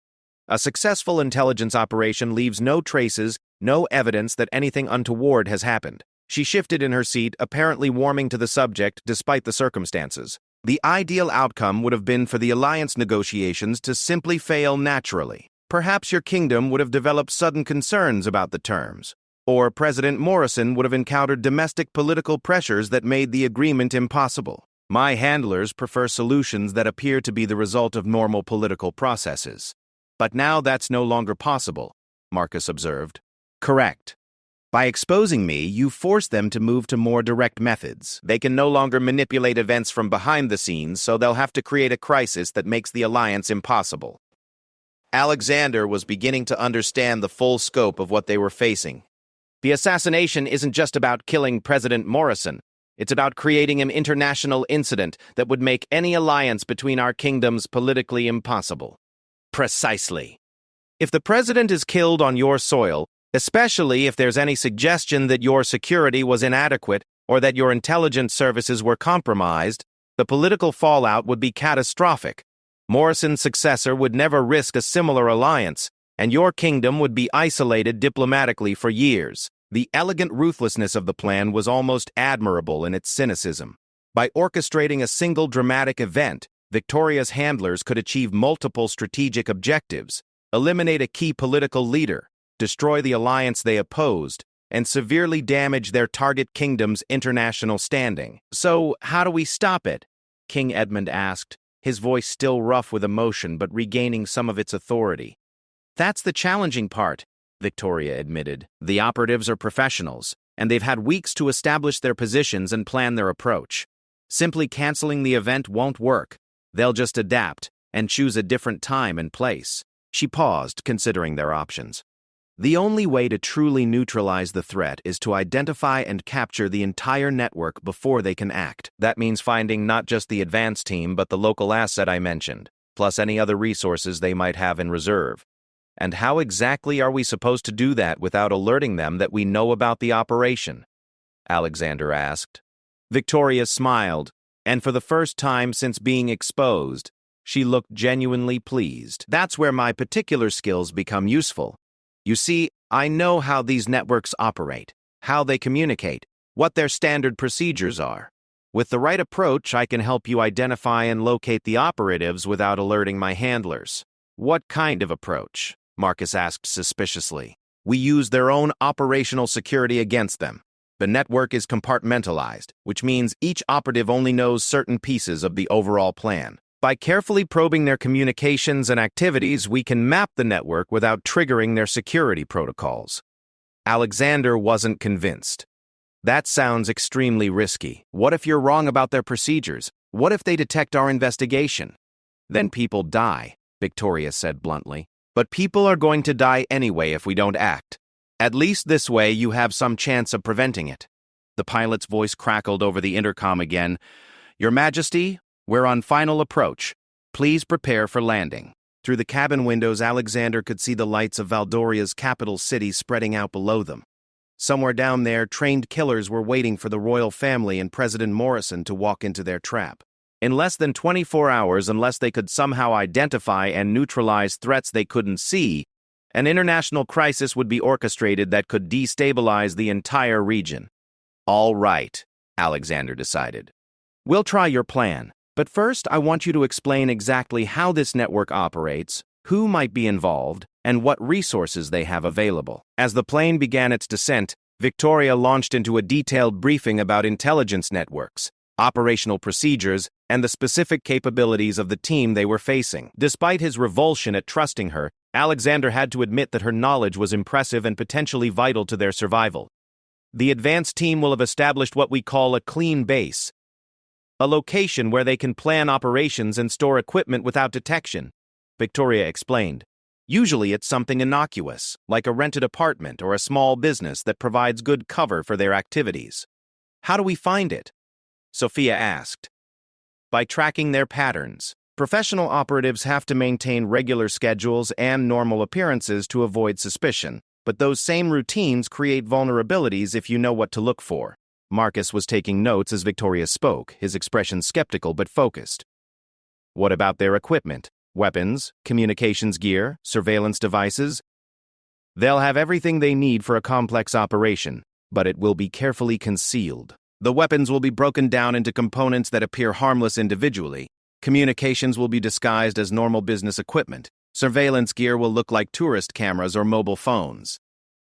A successful intelligence operation leaves no traces, no evidence that anything untoward has happened." She shifted in her seat, apparently warming to the subject despite the circumstances. "The ideal outcome would have been for the alliance negotiations to simply fail naturally. Perhaps your kingdom would have developed sudden concerns about the terms, or President Morrison would have encountered domestic political pressures that made the agreement impossible. My handlers prefer solutions that appear to be the result of normal political processes. But now that's no longer possible," Marcus observed. "Correct. By exposing me, you force them to move to more direct methods. They can no longer manipulate events from behind the scenes, so they'll have to create a crisis that makes the alliance impossible. Alexander was beginning to understand the full scope of what they were facing. The assassination isn't just about killing President Morrison. It's about creating an international incident that would make any alliance between our kingdoms politically impossible. Precisely. If the president is killed on your soil, especially if there's any suggestion that your security was inadequate or that your intelligence services were compromised, the political fallout would be catastrophic. Morrison's successor would never risk a similar alliance, and your kingdom would be isolated diplomatically for years. The elegant ruthlessness of the plan was almost admirable in its cynicism. By orchestrating a single dramatic event, Victoria's handlers could achieve multiple strategic objectives, eliminate a key political leader, destroy the alliance they opposed, and severely damage their target kingdom's international standing. "So, how do we stop it?" King Edmund asked, his voice still rough with emotion but regaining some of its authority. "That's the challenging part," Victoria admitted. "The operatives are professionals, and they've had weeks to establish their positions and plan their approach. Simply canceling the event won't work. They'll just adapt and choose a different time and place." She paused, considering their options. "The only way to truly neutralize the threat is to identify and capture the entire network before they can act. That means finding not just the advance team but the local asset I mentioned, plus any other resources they might have in reserve. And how exactly are we supposed to do that without alerting them that we know about the operation?" Alexander asked. Victoria smiled, and for the first time since being exposed, she looked genuinely pleased. "That's where my particular skills become useful. You see, I know how these networks operate, how they communicate, what their standard procedures are. With the right approach, I can help you identify and locate the operatives without alerting my handlers." "What kind of approach?" Marcus asked suspiciously. "We use their own operational security against them. The network is compartmentalized, which means each operative only knows certain pieces of the overall plan. By carefully probing their communications and activities, we can map the network without triggering their security protocols." Alexander wasn't convinced. "That sounds extremely risky. What if you're wrong about their procedures? What if they detect our investigation?" "Then people die," Victoria said bluntly. "But people are going to die anyway if we don't act. At least this way you have some chance of preventing it." The pilot's voice crackled over the intercom again. "Your Majesty, we're on final approach. Please prepare for landing." Through the cabin windows, Alexander could see the lights of Valdoria's capital city spreading out below them. Somewhere down there, trained killers were waiting for the royal family and President Morrison to walk into their trap. In less than 24 hours, unless they could somehow identify and neutralize threats they couldn't see, an international crisis would be orchestrated that could destabilize the entire region. "All right," Alexander decided. "We'll try your plan. But first, I want you to explain exactly how this network operates, who might be involved, and what resources they have available." As the plane began its descent, Victoria launched into a detailed briefing about intelligence networks, operational procedures, and the specific capabilities of the team they were facing. Despite his revulsion at trusting her, Alexander had to admit that her knowledge was impressive and potentially vital to their survival. "The advanced team will have established what we call a clean base, a location where they can plan operations and store equipment without detection," Victoria explained. "Usually it's something innocuous, like a rented apartment or a small business that provides good cover for their activities." "How do we find it?" Sophia asked. "By tracking their patterns. Professional operatives have to maintain regular schedules and normal appearances to avoid suspicion, but those same routines create vulnerabilities if you know what to look for." Marcus was taking notes as Victoria spoke, his expression skeptical but focused. "What about their equipment? Weapons, communications gear, surveillance devices?" "They'll have everything they need for a complex operation, but it will be carefully concealed. The weapons will be broken down into components that appear harmless individually. Communications will be disguised as normal business equipment. Surveillance gear will look like tourist cameras or mobile phones."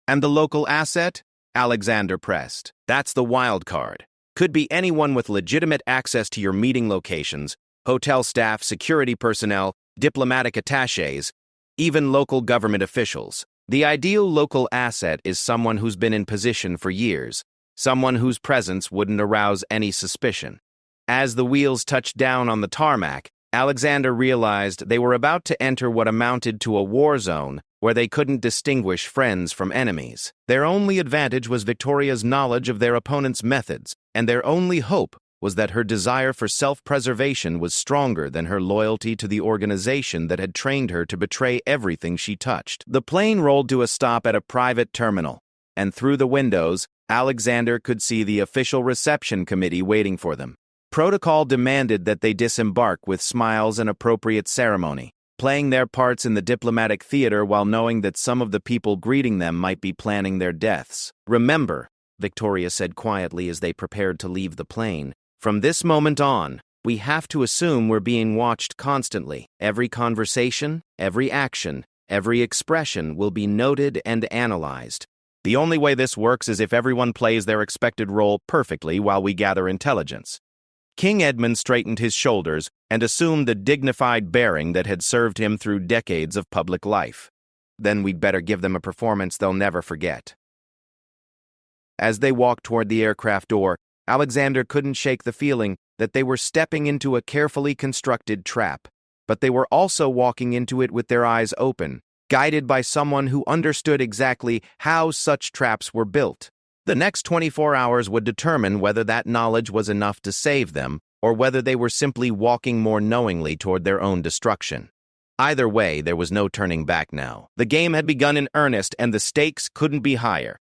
"And the local asset?" Alexander pressed. "That's the wild card. Could be anyone with legitimate access to your meeting locations, hotel staff, security personnel, diplomatic attachés, even local government officials. The ideal local asset is someone who's been in position for years, someone whose presence wouldn't arouse any suspicion. As the wheels touched down on the tarmac, Alexander realized they were about to enter what amounted to a war zone where they couldn't distinguish friends from enemies. Their only advantage was Victoria's knowledge of their opponent's methods, and their only hope was that her desire for self-preservation was stronger than her loyalty to the organization that had trained her to betray everything she touched. The plane rolled to a stop at a private terminal, and through the windows, Alexander could see the official reception committee waiting for them. Protocol demanded that they disembark with smiles and appropriate ceremony, playing their parts in the diplomatic theater while knowing that some of the people greeting them might be planning their deaths. "Remember," Victoria said quietly as they prepared to leave the plane, "from this moment on, we have to assume we're being watched constantly. Every conversation, every action, every expression will be noted and analyzed. The only way this works is if everyone plays their expected role perfectly while we gather intelligence." King Edmund straightened his shoulders and assumed the dignified bearing that had served him through decades of public life. "Then we'd better give them a performance they'll never forget." As they walked toward the aircraft door, Alexander couldn't shake the feeling that they were stepping into a carefully constructed trap, but they were also walking into it with their eyes open, guided by someone who understood exactly how such traps were built. The next 24 hours would determine whether that knowledge was enough to save them, or whether they were simply walking more knowingly toward their own destruction. Either way, there was no turning back now. The game had begun in earnest, and the stakes couldn't be higher.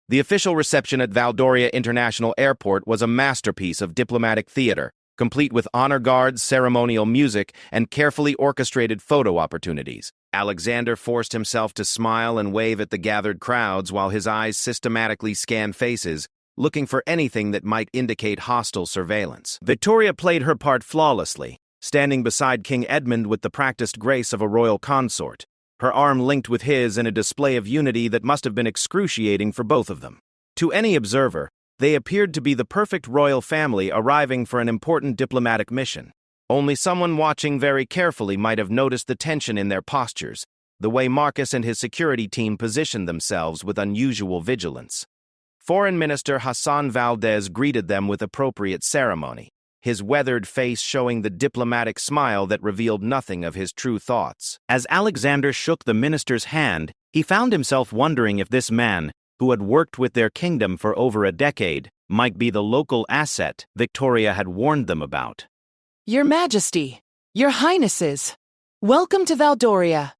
The official reception at Valdoria International Airport was a masterpiece of diplomatic theater, complete with honor guards, ceremonial music, and carefully orchestrated photo opportunities. Alexander forced himself to smile and wave at the gathered crowds while his eyes systematically scanned faces, looking for anything that might indicate hostile surveillance. Victoria played her part flawlessly, standing beside King Edmund with the practiced grace of a royal consort, her arm linked with his in a display of unity that must have been excruciating for both of them. To any observer, they appeared to be the perfect royal family arriving for an important diplomatic mission. Only someone watching very carefully might have noticed the tension in their postures, the way Marcus and his security team positioned themselves with unusual vigilance. Foreign Minister Hassan Valdez greeted them with appropriate ceremony, his weathered face showing the diplomatic smile that revealed nothing of his true thoughts. As Alexander shook the minister's hand, he found himself wondering if this man, who had worked with their kingdom for over a decade, might be the local asset Victoria had warned them about.
Your Majesty, Your Highnesses, welcome to Valdoria,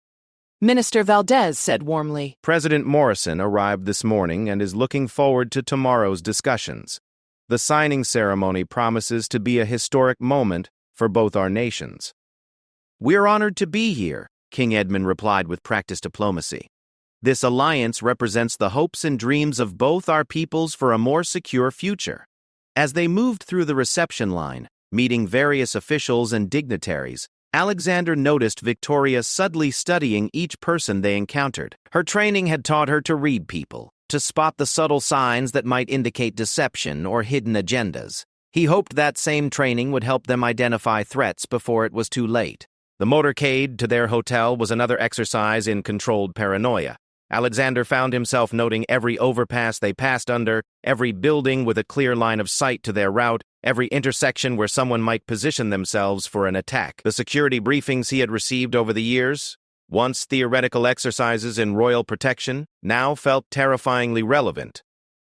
Minister Valdez said warmly.
President Morrison arrived this morning and is looking forward to tomorrow's discussions. The signing ceremony promises to be a historic moment for both our nations. "We're honored to be here," King Edmund replied with practiced diplomacy. "This alliance represents the hopes and dreams of both our peoples for a more secure future." As they moved through the reception line, meeting various officials and dignitaries, Alexander noticed Victoria subtly studying each person they encountered. Her training had taught her to read people, to spot the subtle signs that might indicate deception or hidden agendas. He hoped that same training would help them identify threats before it was too late. The motorcade to their hotel was another exercise in controlled paranoia. Alexander found himself noting every overpass they passed under, every building with a clear line of sight to their route, every intersection where someone might position themselves for an attack. The security briefings he had received over the years, once theoretical exercises in royal protection, now felt terrifyingly relevant.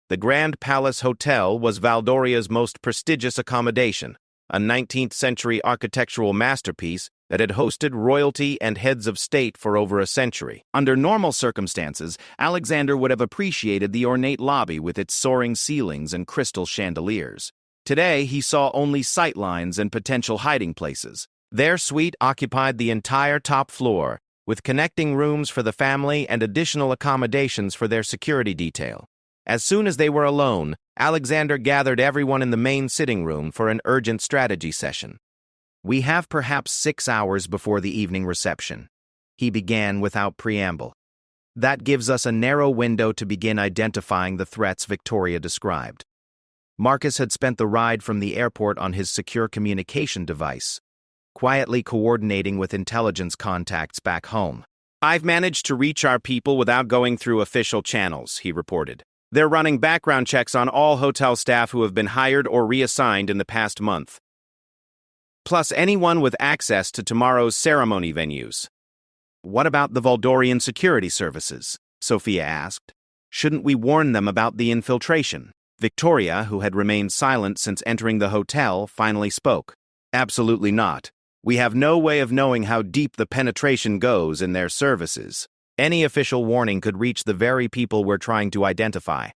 The Grand Palace Hotel was Valdoria's most prestigious accommodation, a 19th-century architectural masterpiece that had hosted royalty and heads of state for over a century. Under normal circumstances, Alexander would have appreciated the ornate lobby with its soaring ceilings and crystal chandeliers. Today, he saw only sightlines and potential hiding places. Their suite occupied the entire top floor, with connecting rooms for the family and additional accommodations for their security detail. As soon as they were alone, Alexander gathered everyone in the main sitting room for an urgent strategy session. "We have perhaps 6 hours before the evening reception," he began without preamble. "That gives us a narrow window to begin identifying the threats Victoria described." Marcus had spent the ride from the airport on his secure communication device, quietly coordinating with intelligence contacts back home. "I've managed to reach our people without going through official channels," he reported. "They're running background checks on all hotel staff who have been hired or reassigned in the past month, plus anyone with access to tomorrow's ceremony venues." "What about the Valdorian security services?" Sophia asked. "Shouldn't we warn them about the infiltration?" Victoria, who had remained silent since entering the hotel, finally spoke. "Absolutely not. We have no way of knowing how deep the penetration goes in their services. Any official warning could reach the very people we're trying to identify."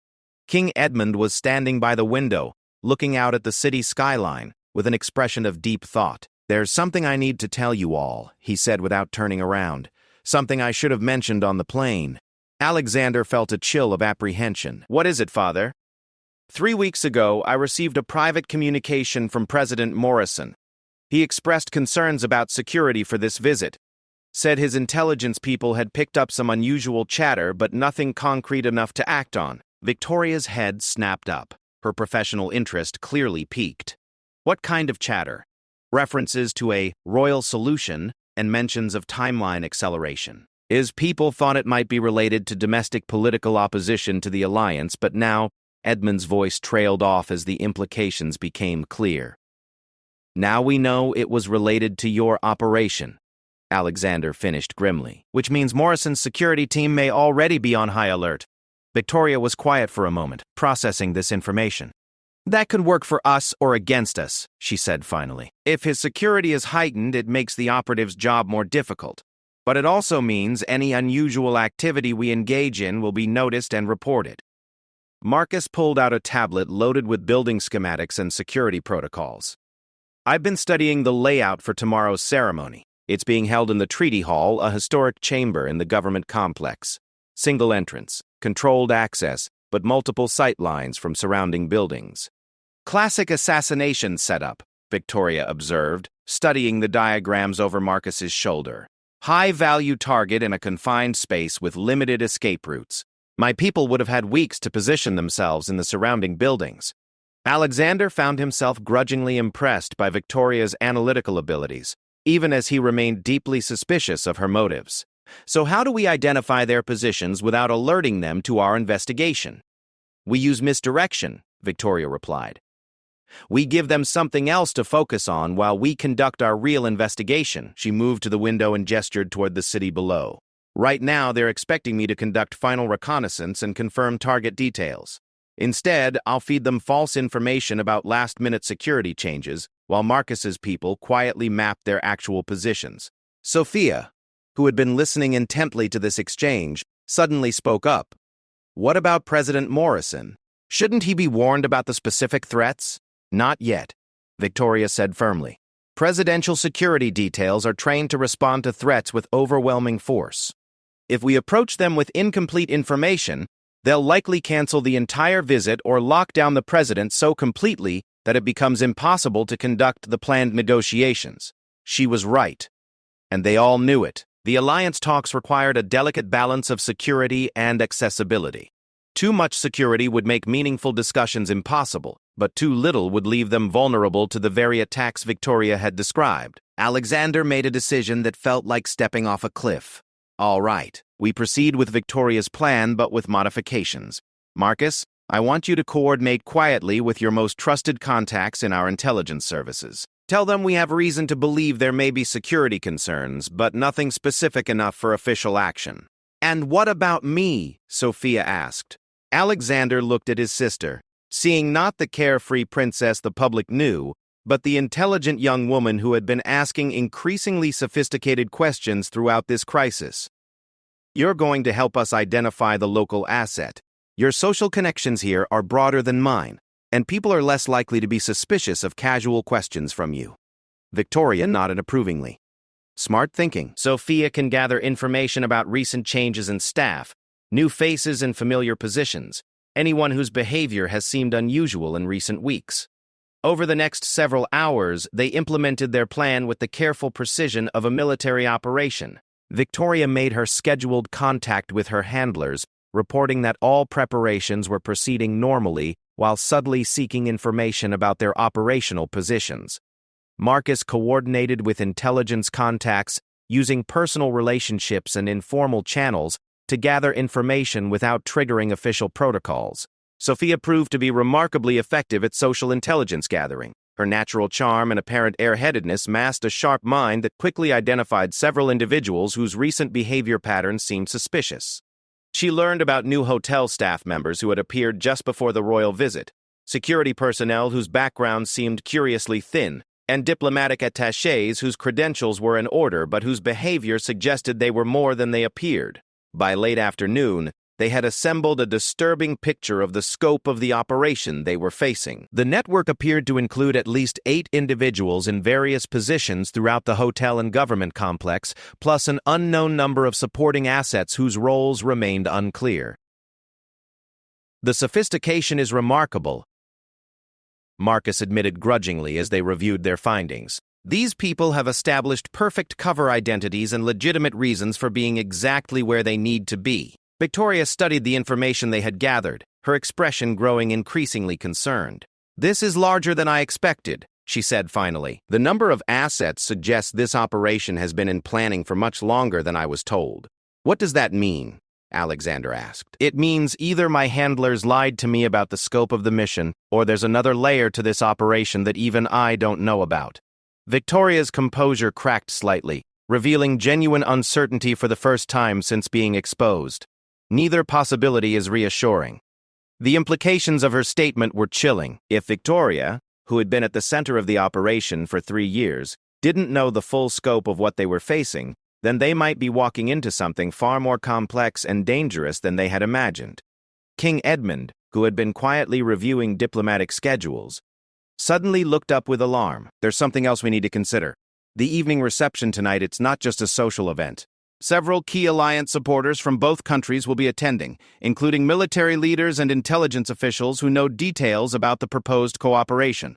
King Edmund was standing by the window, looking out at the city skyline, with an expression of deep thought. "There's something I need to tell you all," he said without turning around. "Something I should have mentioned on the plane." Alexander felt a chill of apprehension. "What is it, Father?" 3 weeks ago, I received a private communication from President Morrison. He expressed concerns about security for this visit, said his intelligence people had picked up some unusual chatter but nothing concrete enough to act on. Victoria's head snapped up. Her professional interest clearly piqued. What kind of chatter? References to a royal solution and mentions of timeline acceleration. His people thought it might be related to domestic political opposition to the alliance, but now Edmund's voice trailed off as the implications became clear. "Now we know it was related to your operation," Alexander finished grimly, "which means Morrison's security team may already be on high alert." Victoria was quiet for a moment, processing this information. "That could work for us or against us," she said finally. "If his security is heightened, it makes the operative's job more difficult. But it also means any unusual activity we engage in will be noticed and reported." Marcus pulled out a tablet loaded with building schematics and security protocols. "I've been studying the layout for tomorrow's ceremony. It's being held in the Treaty Hall, a historic chamber in the government complex. Single entrance, controlled access, but multiple sight lines from surrounding buildings. Classic assassination setup," Victoria observed, studying the diagrams over Marcus's shoulder. "High-value target in a confined space with limited escape routes. My people would have had weeks to position themselves in the surrounding buildings." Alexander found himself grudgingly impressed by Victoria's analytical abilities, even as he remained deeply suspicious of her motives. "So how do we identify their positions without alerting them to our investigation?" "We use misdirection," Victoria replied. "We give them something else to focus on while we conduct our real investigation." She moved to the window and gestured toward the city below. "Right now, they're expecting me to conduct final reconnaissance and confirm target details. Instead, I'll feed them false information about last-minute security changes, while Marcus's people quietly map their actual positions." Sophia, who had been listening intently to this exchange, suddenly spoke up. "What about President Morrison? Shouldn't he be warned about the specific threats?" "Not yet," Victoria said firmly. "Presidential security details are trained to respond to threats with overwhelming force. If we approach them with incomplete information, they'll likely cancel the entire visit or lock down the president so completely that it becomes impossible to conduct the planned negotiations." She was right, and they all knew it. The alliance talks required a delicate balance of security and accessibility. Too much security would make meaningful discussions impossible, but too little would leave them vulnerable to the very attacks Victoria had described. Alexander made a decision that felt like stepping off a cliff. "All right, we proceed with Victoria's plan, but with modifications. Marcus, I want you to coordinate quietly with your most trusted contacts in our intelligence services. Tell them we have reason to believe there may be security concerns, but nothing specific enough for official action." "And what about me?" Sophia asked. Alexander looked at his sister, seeing not the carefree princess the public knew, but the intelligent young woman who had been asking increasingly sophisticated questions throughout this crisis. "You're going to help us identify the local asset. Your social connections here are broader than mine, and people are less likely to be suspicious of casual questions from you." Victoria nodded approvingly. "Smart thinking. Sophia can gather information about recent changes in staff, new faces in familiar positions, anyone whose behavior has seemed unusual in recent weeks." Over the next several hours, they implemented their plan with the careful precision of a military operation. Victoria made her scheduled contact with her handlers, reporting that all preparations were proceeding normally while subtly seeking information about their operational positions. Marcus coordinated with intelligence contacts using personal relationships and informal channels to gather information without triggering official protocols. Sophia proved to be remarkably effective at social intelligence gathering. Her natural charm and apparent airheadedness masked a sharp mind that quickly identified several individuals whose recent behavior patterns seemed suspicious. She learned about new hotel staff members who had appeared just before the royal visit, security personnel whose backgrounds seemed curiously thin, and diplomatic attachés whose credentials were in order but whose behavior suggested they were more than they appeared. By late afternoon, they had assembled a disturbing picture of the scope of the operation they were facing. The network appeared to include at least 8 individuals in various positions throughout the hotel and government complex, plus an unknown number of supporting assets whose roles remained unclear. The sophistication is remarkable, Marcus admitted grudgingly as they reviewed their findings. These people have established perfect cover identities and legitimate reasons for being exactly where they need to be. Victoria studied the information they had gathered, her expression growing increasingly concerned. "This is larger than I expected," she said finally. "The number of assets suggests this operation has been in planning for much longer than I was told." "What does that mean?" Alexander asked. "It means either my handlers lied to me about the scope of the mission, or there's another layer to this operation that even I don't know about." Victoria's composure cracked slightly, revealing genuine uncertainty for the first time since being exposed. Neither possibility is reassuring. The implications of her statement were chilling. If Victoria, who had been at the center of the operation for 3 years, didn't know the full scope of what they were facing, then they might be walking into something far more complex and dangerous than they had imagined. King Edmund, who had been quietly reviewing diplomatic schedules, suddenly looked up with alarm. "There's something else we need to consider. The evening reception tonight, it's not just a social event. Several key alliance supporters from both countries will be attending, including military leaders and intelligence officials who know details about the proposed cooperation."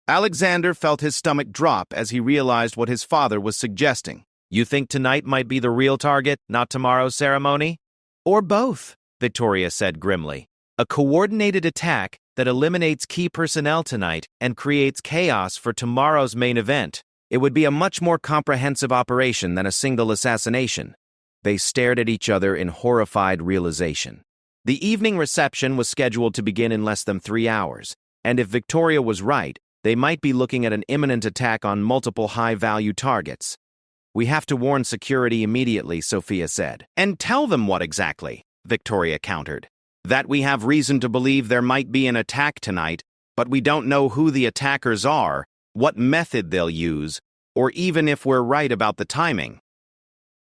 Alexander felt his stomach drop as he realized what his father was suggesting. "You think tonight might be the real target, not tomorrow's ceremony?" "Or both," Victoria said grimly. "A coordinated attack that eliminates key personnel tonight and creates chaos for tomorrow's main event. It would be a much more comprehensive operation than a single assassination." They stared at each other in horrified realization. The evening reception was scheduled to begin in less than 3 hours, and if Victoria was right, they might be looking at an imminent attack on multiple high-value targets. "We have to warn security immediately," Sophia said. "And tell them what exactly?" Victoria countered. "That we have reason to believe there might be an attack tonight, but we don't know who the attackers are, what method they'll use, or even if we're right about the timing."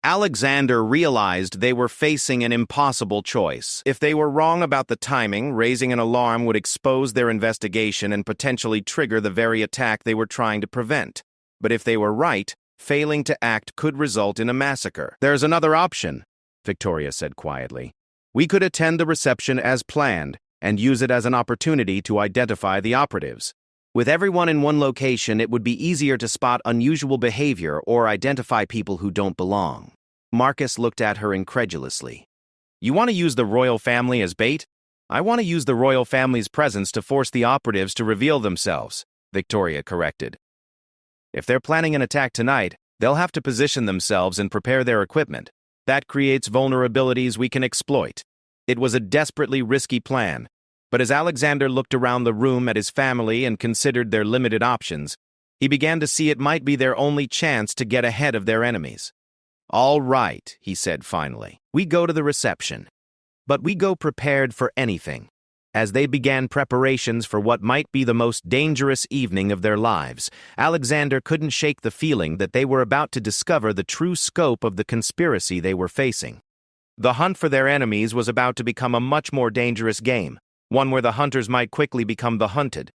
Alexander realized they were facing an impossible choice. If they were wrong about the timing, raising an alarm would expose their investigation and potentially trigger the very attack they were trying to prevent. But if they were right, failing to act could result in a massacre. "There's another option," Victoria said quietly. "We could attend the reception as planned and use it as an opportunity to identify the operatives. With everyone in one location, it would be easier to spot unusual behavior or identify people who don't belong." Marcus looked at her incredulously. "You want to use the royal family as bait?" "I want to use the royal family's presence to force the operatives to reveal themselves," Victoria corrected. "If they're planning an attack tonight, they'll have to position themselves and prepare their equipment. That creates vulnerabilities we can exploit." It was a desperately risky plan, but as Alexander looked around the room at his family and considered their limited options, he began to see it might be their only chance to get ahead of their enemies. "All right," he said finally. "We go to the reception. But we go prepared for anything." As they began preparations for what might be the most dangerous evening of their lives, Alexander couldn't shake the feeling that they were about to discover the true scope of the conspiracy they were facing. The hunt for their enemies was about to become a much more dangerous game, one where the hunters might quickly become the hunted.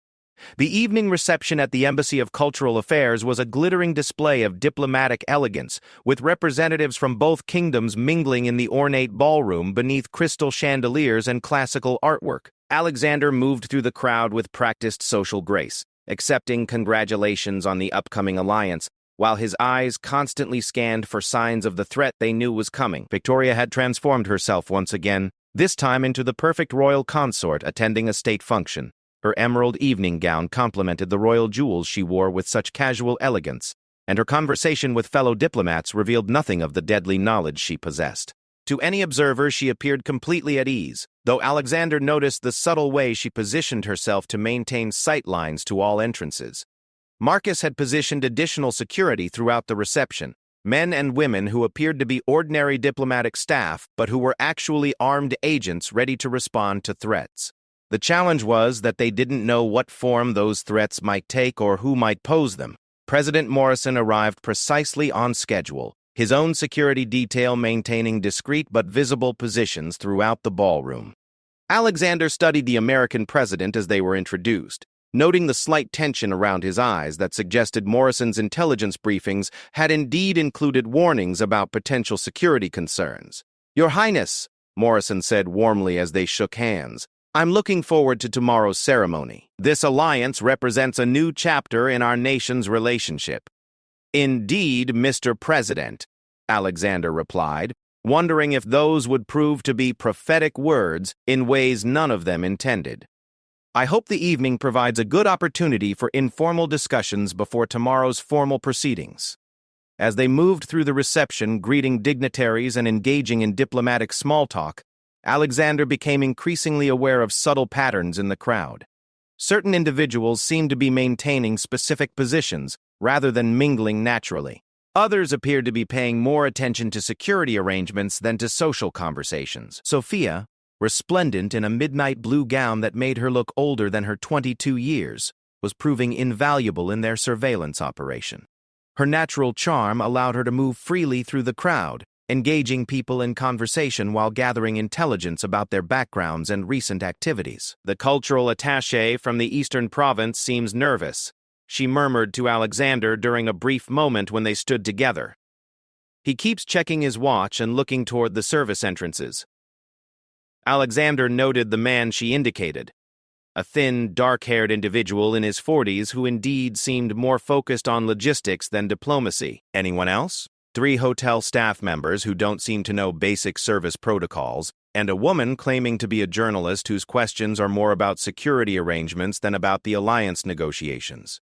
The evening reception at the Embassy of Cultural Affairs was a glittering display of diplomatic elegance, with representatives from both kingdoms mingling in the ornate ballroom beneath crystal chandeliers and classical artwork. Alexander moved through the crowd with practiced social grace, accepting congratulations on the upcoming alliance, while his eyes constantly scanned for signs of the threat they knew was coming. Victoria had transformed herself once again, this time into the perfect royal consort attending a state function. Her emerald evening gown complemented the royal jewels she wore with such casual elegance. and her conversation with fellow diplomats revealed nothing of the deadly knowledge she possessed. To any observer, she appeared completely at ease, though Alexander noticed the subtle way she positioned herself to maintain sight lines to all entrances. Marcus had positioned additional security throughout the reception, men and women who appeared to be ordinary diplomatic staff but who were actually armed agents ready to respond to threats. The challenge was that they didn't know what form those threats might take or who might pose them. President Morrison arrived precisely on schedule, his own security detail maintaining discreet but visible positions throughout the ballroom. Alexander studied the American president as they were introduced, noting the slight tension around his eyes that suggested Morrison's intelligence briefings had indeed included warnings about potential security concerns. "Your Highness," Morrison said warmly as they shook hands, "I'm looking forward to tomorrow's ceremony. This alliance represents a new chapter in our nation's relationship." "Indeed, Mr. President," Alexander replied, wondering if those would prove to be prophetic words in ways none of them intended. "I hope the evening provides a good opportunity for informal discussions before tomorrow's formal proceedings." As they moved through the reception, greeting dignitaries and engaging in diplomatic small talk, Alexander became increasingly aware of subtle patterns in the crowd. Certain individuals seemed to be maintaining specific positions rather than mingling naturally. Others appeared to be paying more attention to security arrangements than to social conversations. Sophia, resplendent in a midnight blue gown that made her look older than her 22 years, was proving invaluable in their surveillance operation. Her natural charm allowed her to move freely through the crowd, engaging people in conversation while gathering intelligence about their backgrounds and recent activities. "The cultural attaché from the Eastern Province seems nervous," she murmured to Alexander during a brief moment when they stood together. "He keeps checking his watch and looking toward the service entrances." Alexander noted the man she indicated, a thin, dark-haired individual in his 40s who indeed seemed more focused on logistics than diplomacy. "Anyone else?" 3 hotel staff members who don't seem to know basic service protocols, and a woman claiming to be a journalist whose questions are more about security arrangements than about the alliance negotiations.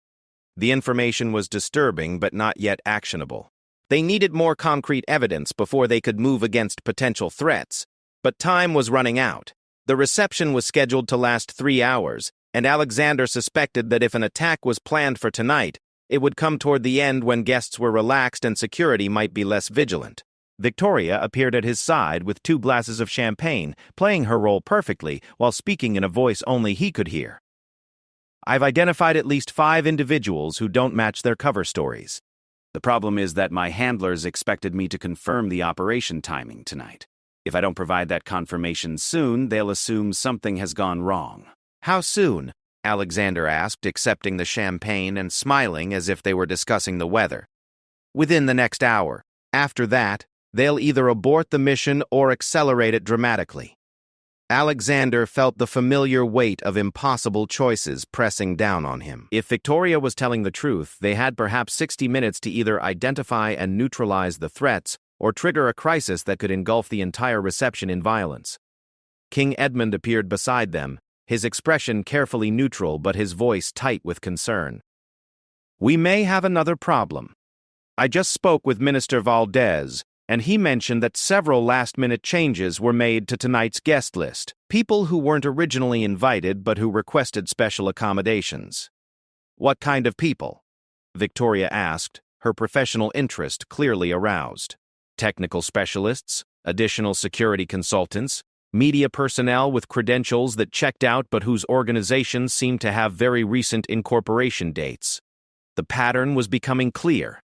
The information was disturbing but not yet actionable. They needed more concrete evidence before they could move against potential threats, but time was running out. The reception was scheduled to last 3 hours, and Alexander suspected that if an attack was planned for tonight, it would come toward the end when guests were relaxed and security might be less vigilant. Victoria appeared at his side with 2 glasses of champagne, playing her role perfectly while speaking in a voice only he could hear. "I've identified at least 5 individuals who don't match their cover stories. The problem is that my handlers expected me to confirm the operation timing tonight. If I don't provide that confirmation soon, they'll assume something has gone wrong." "How soon?" Alexander asked, accepting the champagne and smiling as if they were discussing the weather. "Within the next hour. After that, they'll either abort the mission or accelerate it dramatically." Alexander felt the familiar weight of impossible choices pressing down on him. If Victoria was telling the truth, they had perhaps 60 minutes to either identify and neutralize the threats or trigger a crisis that could engulf the entire reception in violence. King Edmund appeared beside them, his expression carefully neutral but his voice tight with concern. "We may have another problem. I just spoke with Minister Valdez, and he mentioned that several last-minute changes were made to tonight's guest list. People who weren't originally invited but who requested special accommodations." "What kind of people?" Victoria asked, her professional interest clearly aroused. "Technical specialists, additional security consultants, media personnel with credentials that checked out but whose organizations seemed to have very recent incorporation dates." The pattern was becoming clear,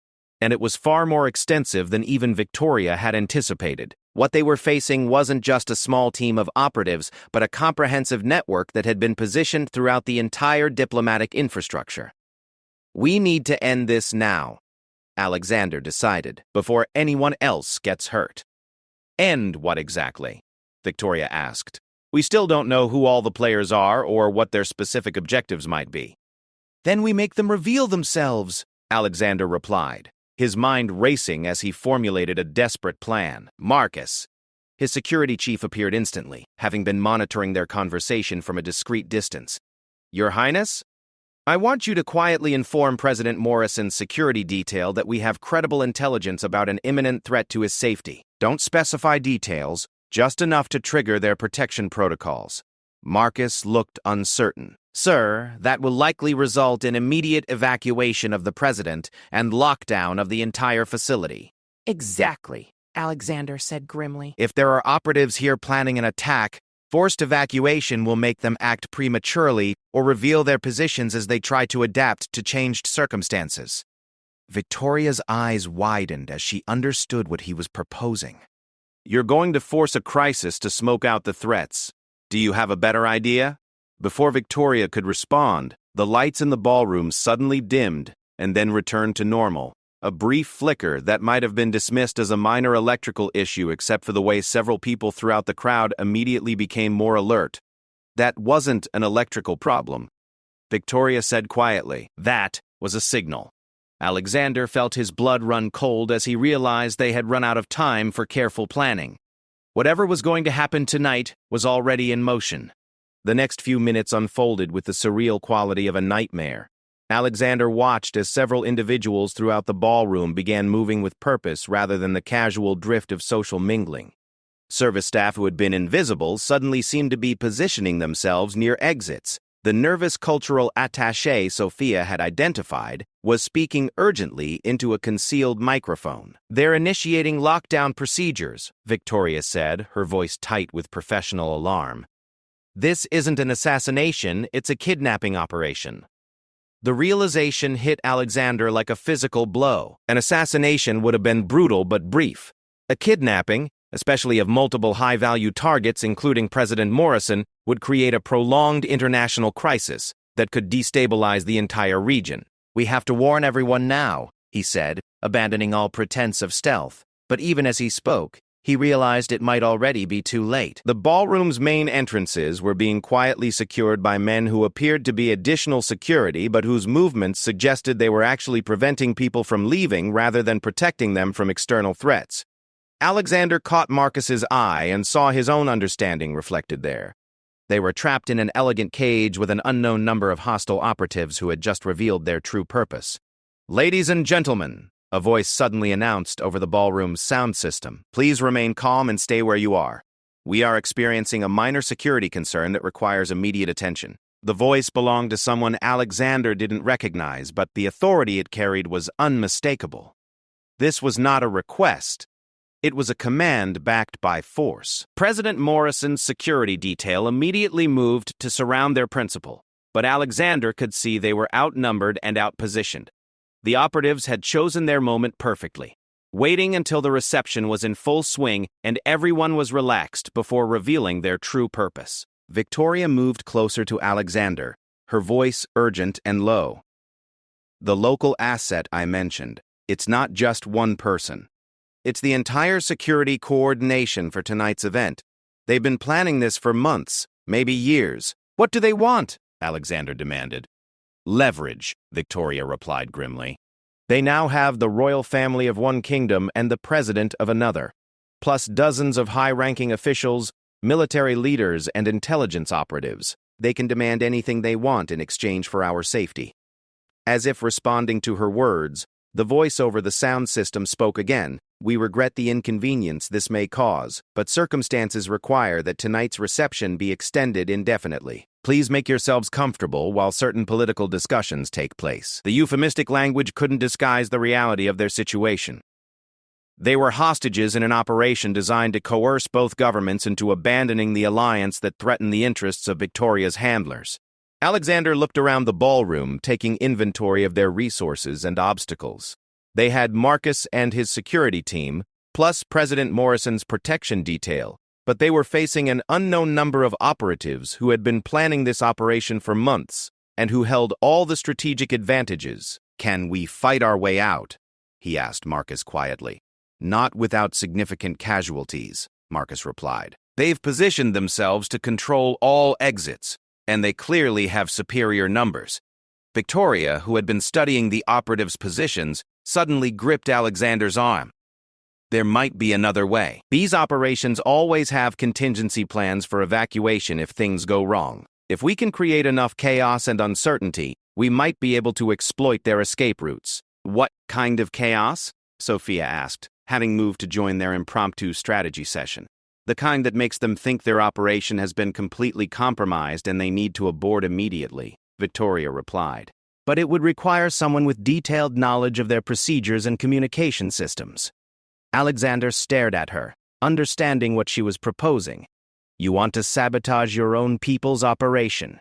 and it was far more extensive than even Victoria had anticipated. What they were facing wasn't just a small team of operatives, but a comprehensive network that had been positioned throughout the entire diplomatic infrastructure. "We need to end this now," Alexander decided, "before anyone else gets hurt." "End what exactly?" Victoria asked. "We still don't know who all the players are or what their specific objectives might be." "Then we make them reveal themselves," Alexander replied, his mind racing as he formulated a desperate plan. "Marcus." His security chief appeared instantly, having been monitoring their conversation from a discreet distance. "Your Highness?" I want you to quietly inform President Morrison's security detail that we have credible intelligence about an imminent threat to his safety. Don't specify details, just enough to trigger their protection protocols. Marcus looked uncertain. Sir, that will likely result in immediate evacuation of the president and lockdown of the entire facility.
Exactly, Alexander said grimly.
If there are operatives here planning an attack, forced evacuation will make them act prematurely or reveal their positions as they try to adapt to changed circumstances. Victoria's eyes widened as she understood what he was proposing. You're going to force a crisis to smoke out the threats. Do you have a better idea? Before Victoria could respond, the lights in the ballroom suddenly dimmed and then returned to normal. A brief flicker that might have been dismissed as a minor electrical issue except for the way several people throughout the crowd immediately became more alert. That wasn't an electrical problem. Victoria said quietly, that was a signal. Alexander felt his blood run cold as he realized they had run out of time for careful planning. Whatever was going to happen tonight was already in motion. The next few minutes unfolded with the surreal quality of a nightmare. Alexander watched as several individuals throughout the ballroom began moving with purpose rather than the casual drift of social mingling. Service staff who had been invisible suddenly seemed to be positioning themselves near exits. The nervous cultural attaché Sophia had identified was speaking urgently into a concealed microphone. They're initiating lockdown procedures, Victoria said, her voice tight with professional alarm. This isn't an assassination, it's a kidnapping operation. The realization hit Alexander like a physical blow. An assassination would have been brutal but brief. A kidnapping, especially of multiple high-value targets including President Morrison, would create a prolonged international crisis that could destabilize the entire region. We have to warn everyone now, he said, abandoning all pretense of stealth. But even as he spoke, he realized it might already be too late. The ballroom's main entrances were being quietly secured by men who appeared to be additional security but whose movements suggested they were actually preventing people from leaving rather than protecting them from external threats. Alexander caught Marcus's eye and saw his own understanding reflected there. They were trapped in an elegant cage with an unknown number of hostile operatives who had just revealed their true purpose. Ladies and gentlemen, a voice suddenly announced over the ballroom's sound system. Please remain calm and stay where you are. We are experiencing a minor security concern that requires immediate attention. The voice belonged to someone Alexander didn't recognize, but the authority it carried was unmistakable. This was not a request. It was a command backed by force. President Morrison's security detail immediately moved to surround their principal, but Alexander could see they were outnumbered and outpositioned. The operatives had chosen their moment perfectly, waiting until the reception was in full swing and everyone was relaxed before revealing their true purpose. Victoria moved closer to Alexander, her voice urgent and low. The local asset I mentioned, it's not just one person. It's the entire security coordination for tonight's event. They've been planning this for months, maybe years. What do they want? Alexander demanded. Leverage, Victoria replied grimly. They now have the royal family of one kingdom and the president of another, plus dozens of high-ranking officials, military leaders, and intelligence operatives. They can demand anything they want in exchange for our safety. As if responding to her words, the voice over the sound system spoke again. We regret the inconvenience this may cause, but circumstances require that tonight's reception be extended indefinitely. Please make yourselves comfortable while certain political discussions take place. The euphemistic language couldn't disguise the reality of their situation. They were hostages in an operation designed to coerce both governments into abandoning the alliance that threatened the interests of Victoria's handlers. Alexander looked around the ballroom, taking inventory of their resources and obstacles. They had Marcus and his security team, plus President Morrison's protection detail, but they were facing an unknown number of operatives who had been planning this operation for months and who held all the strategic advantages. Can we fight our way out? He asked Marcus quietly. Not without significant casualties, Marcus replied. They've positioned themselves to control all exits, and they clearly have superior numbers. Victoria, who had been studying the operatives' positions, suddenly gripped Alexander's arm. There might be another way. These operations always have contingency plans for evacuation if things go wrong. If we can create enough chaos and uncertainty, We might be able to exploit their escape routes. What kind of chaos? Sophia asked, having moved to join their impromptu strategy session. The kind that makes them think their operation has been completely compromised and they need to abort immediately, Victoria replied. But it would require someone with detailed knowledge of their procedures and communication systems. Alexander stared at her, understanding what she was proposing. You want to sabotage your own people's operation.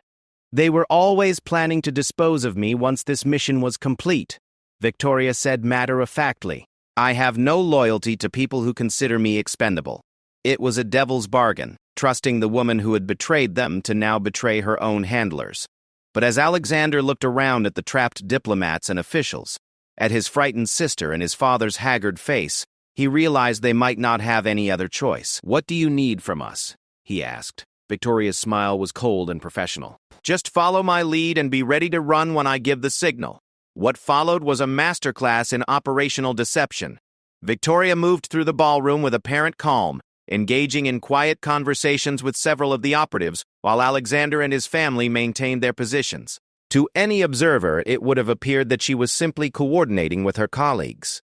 They were always planning to dispose of me once this mission was complete, Victoria said matter-of-factly. I have no loyalty to people who consider me expendable. It was a devil's bargain, trusting the woman who had betrayed them to now betray her own handlers. But as Alexander looked around at the trapped diplomats and officials, at his frightened sister and his father's haggard face, he realized they might not have any other choice. What do you need from us? He asked. Victoria's smile was cold and professional. Just follow my lead and be ready to run when I give the signal. What followed was a masterclass in operational deception. Victoria moved through the ballroom with apparent calm, engaging in quiet conversations with several of the operatives, while Alexander and his family maintained their positions. To any observer, it would have appeared that she was simply coordinating with her colleagues.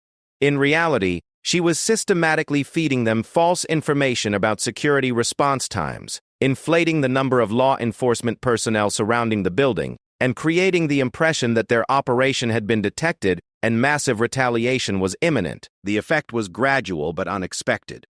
In reality, she was systematically feeding them false information about security response times, inflating the number of law enforcement personnel surrounding the building, and creating the impression that their operation had been detected and massive retaliation was imminent. The effect was gradual but unexpected.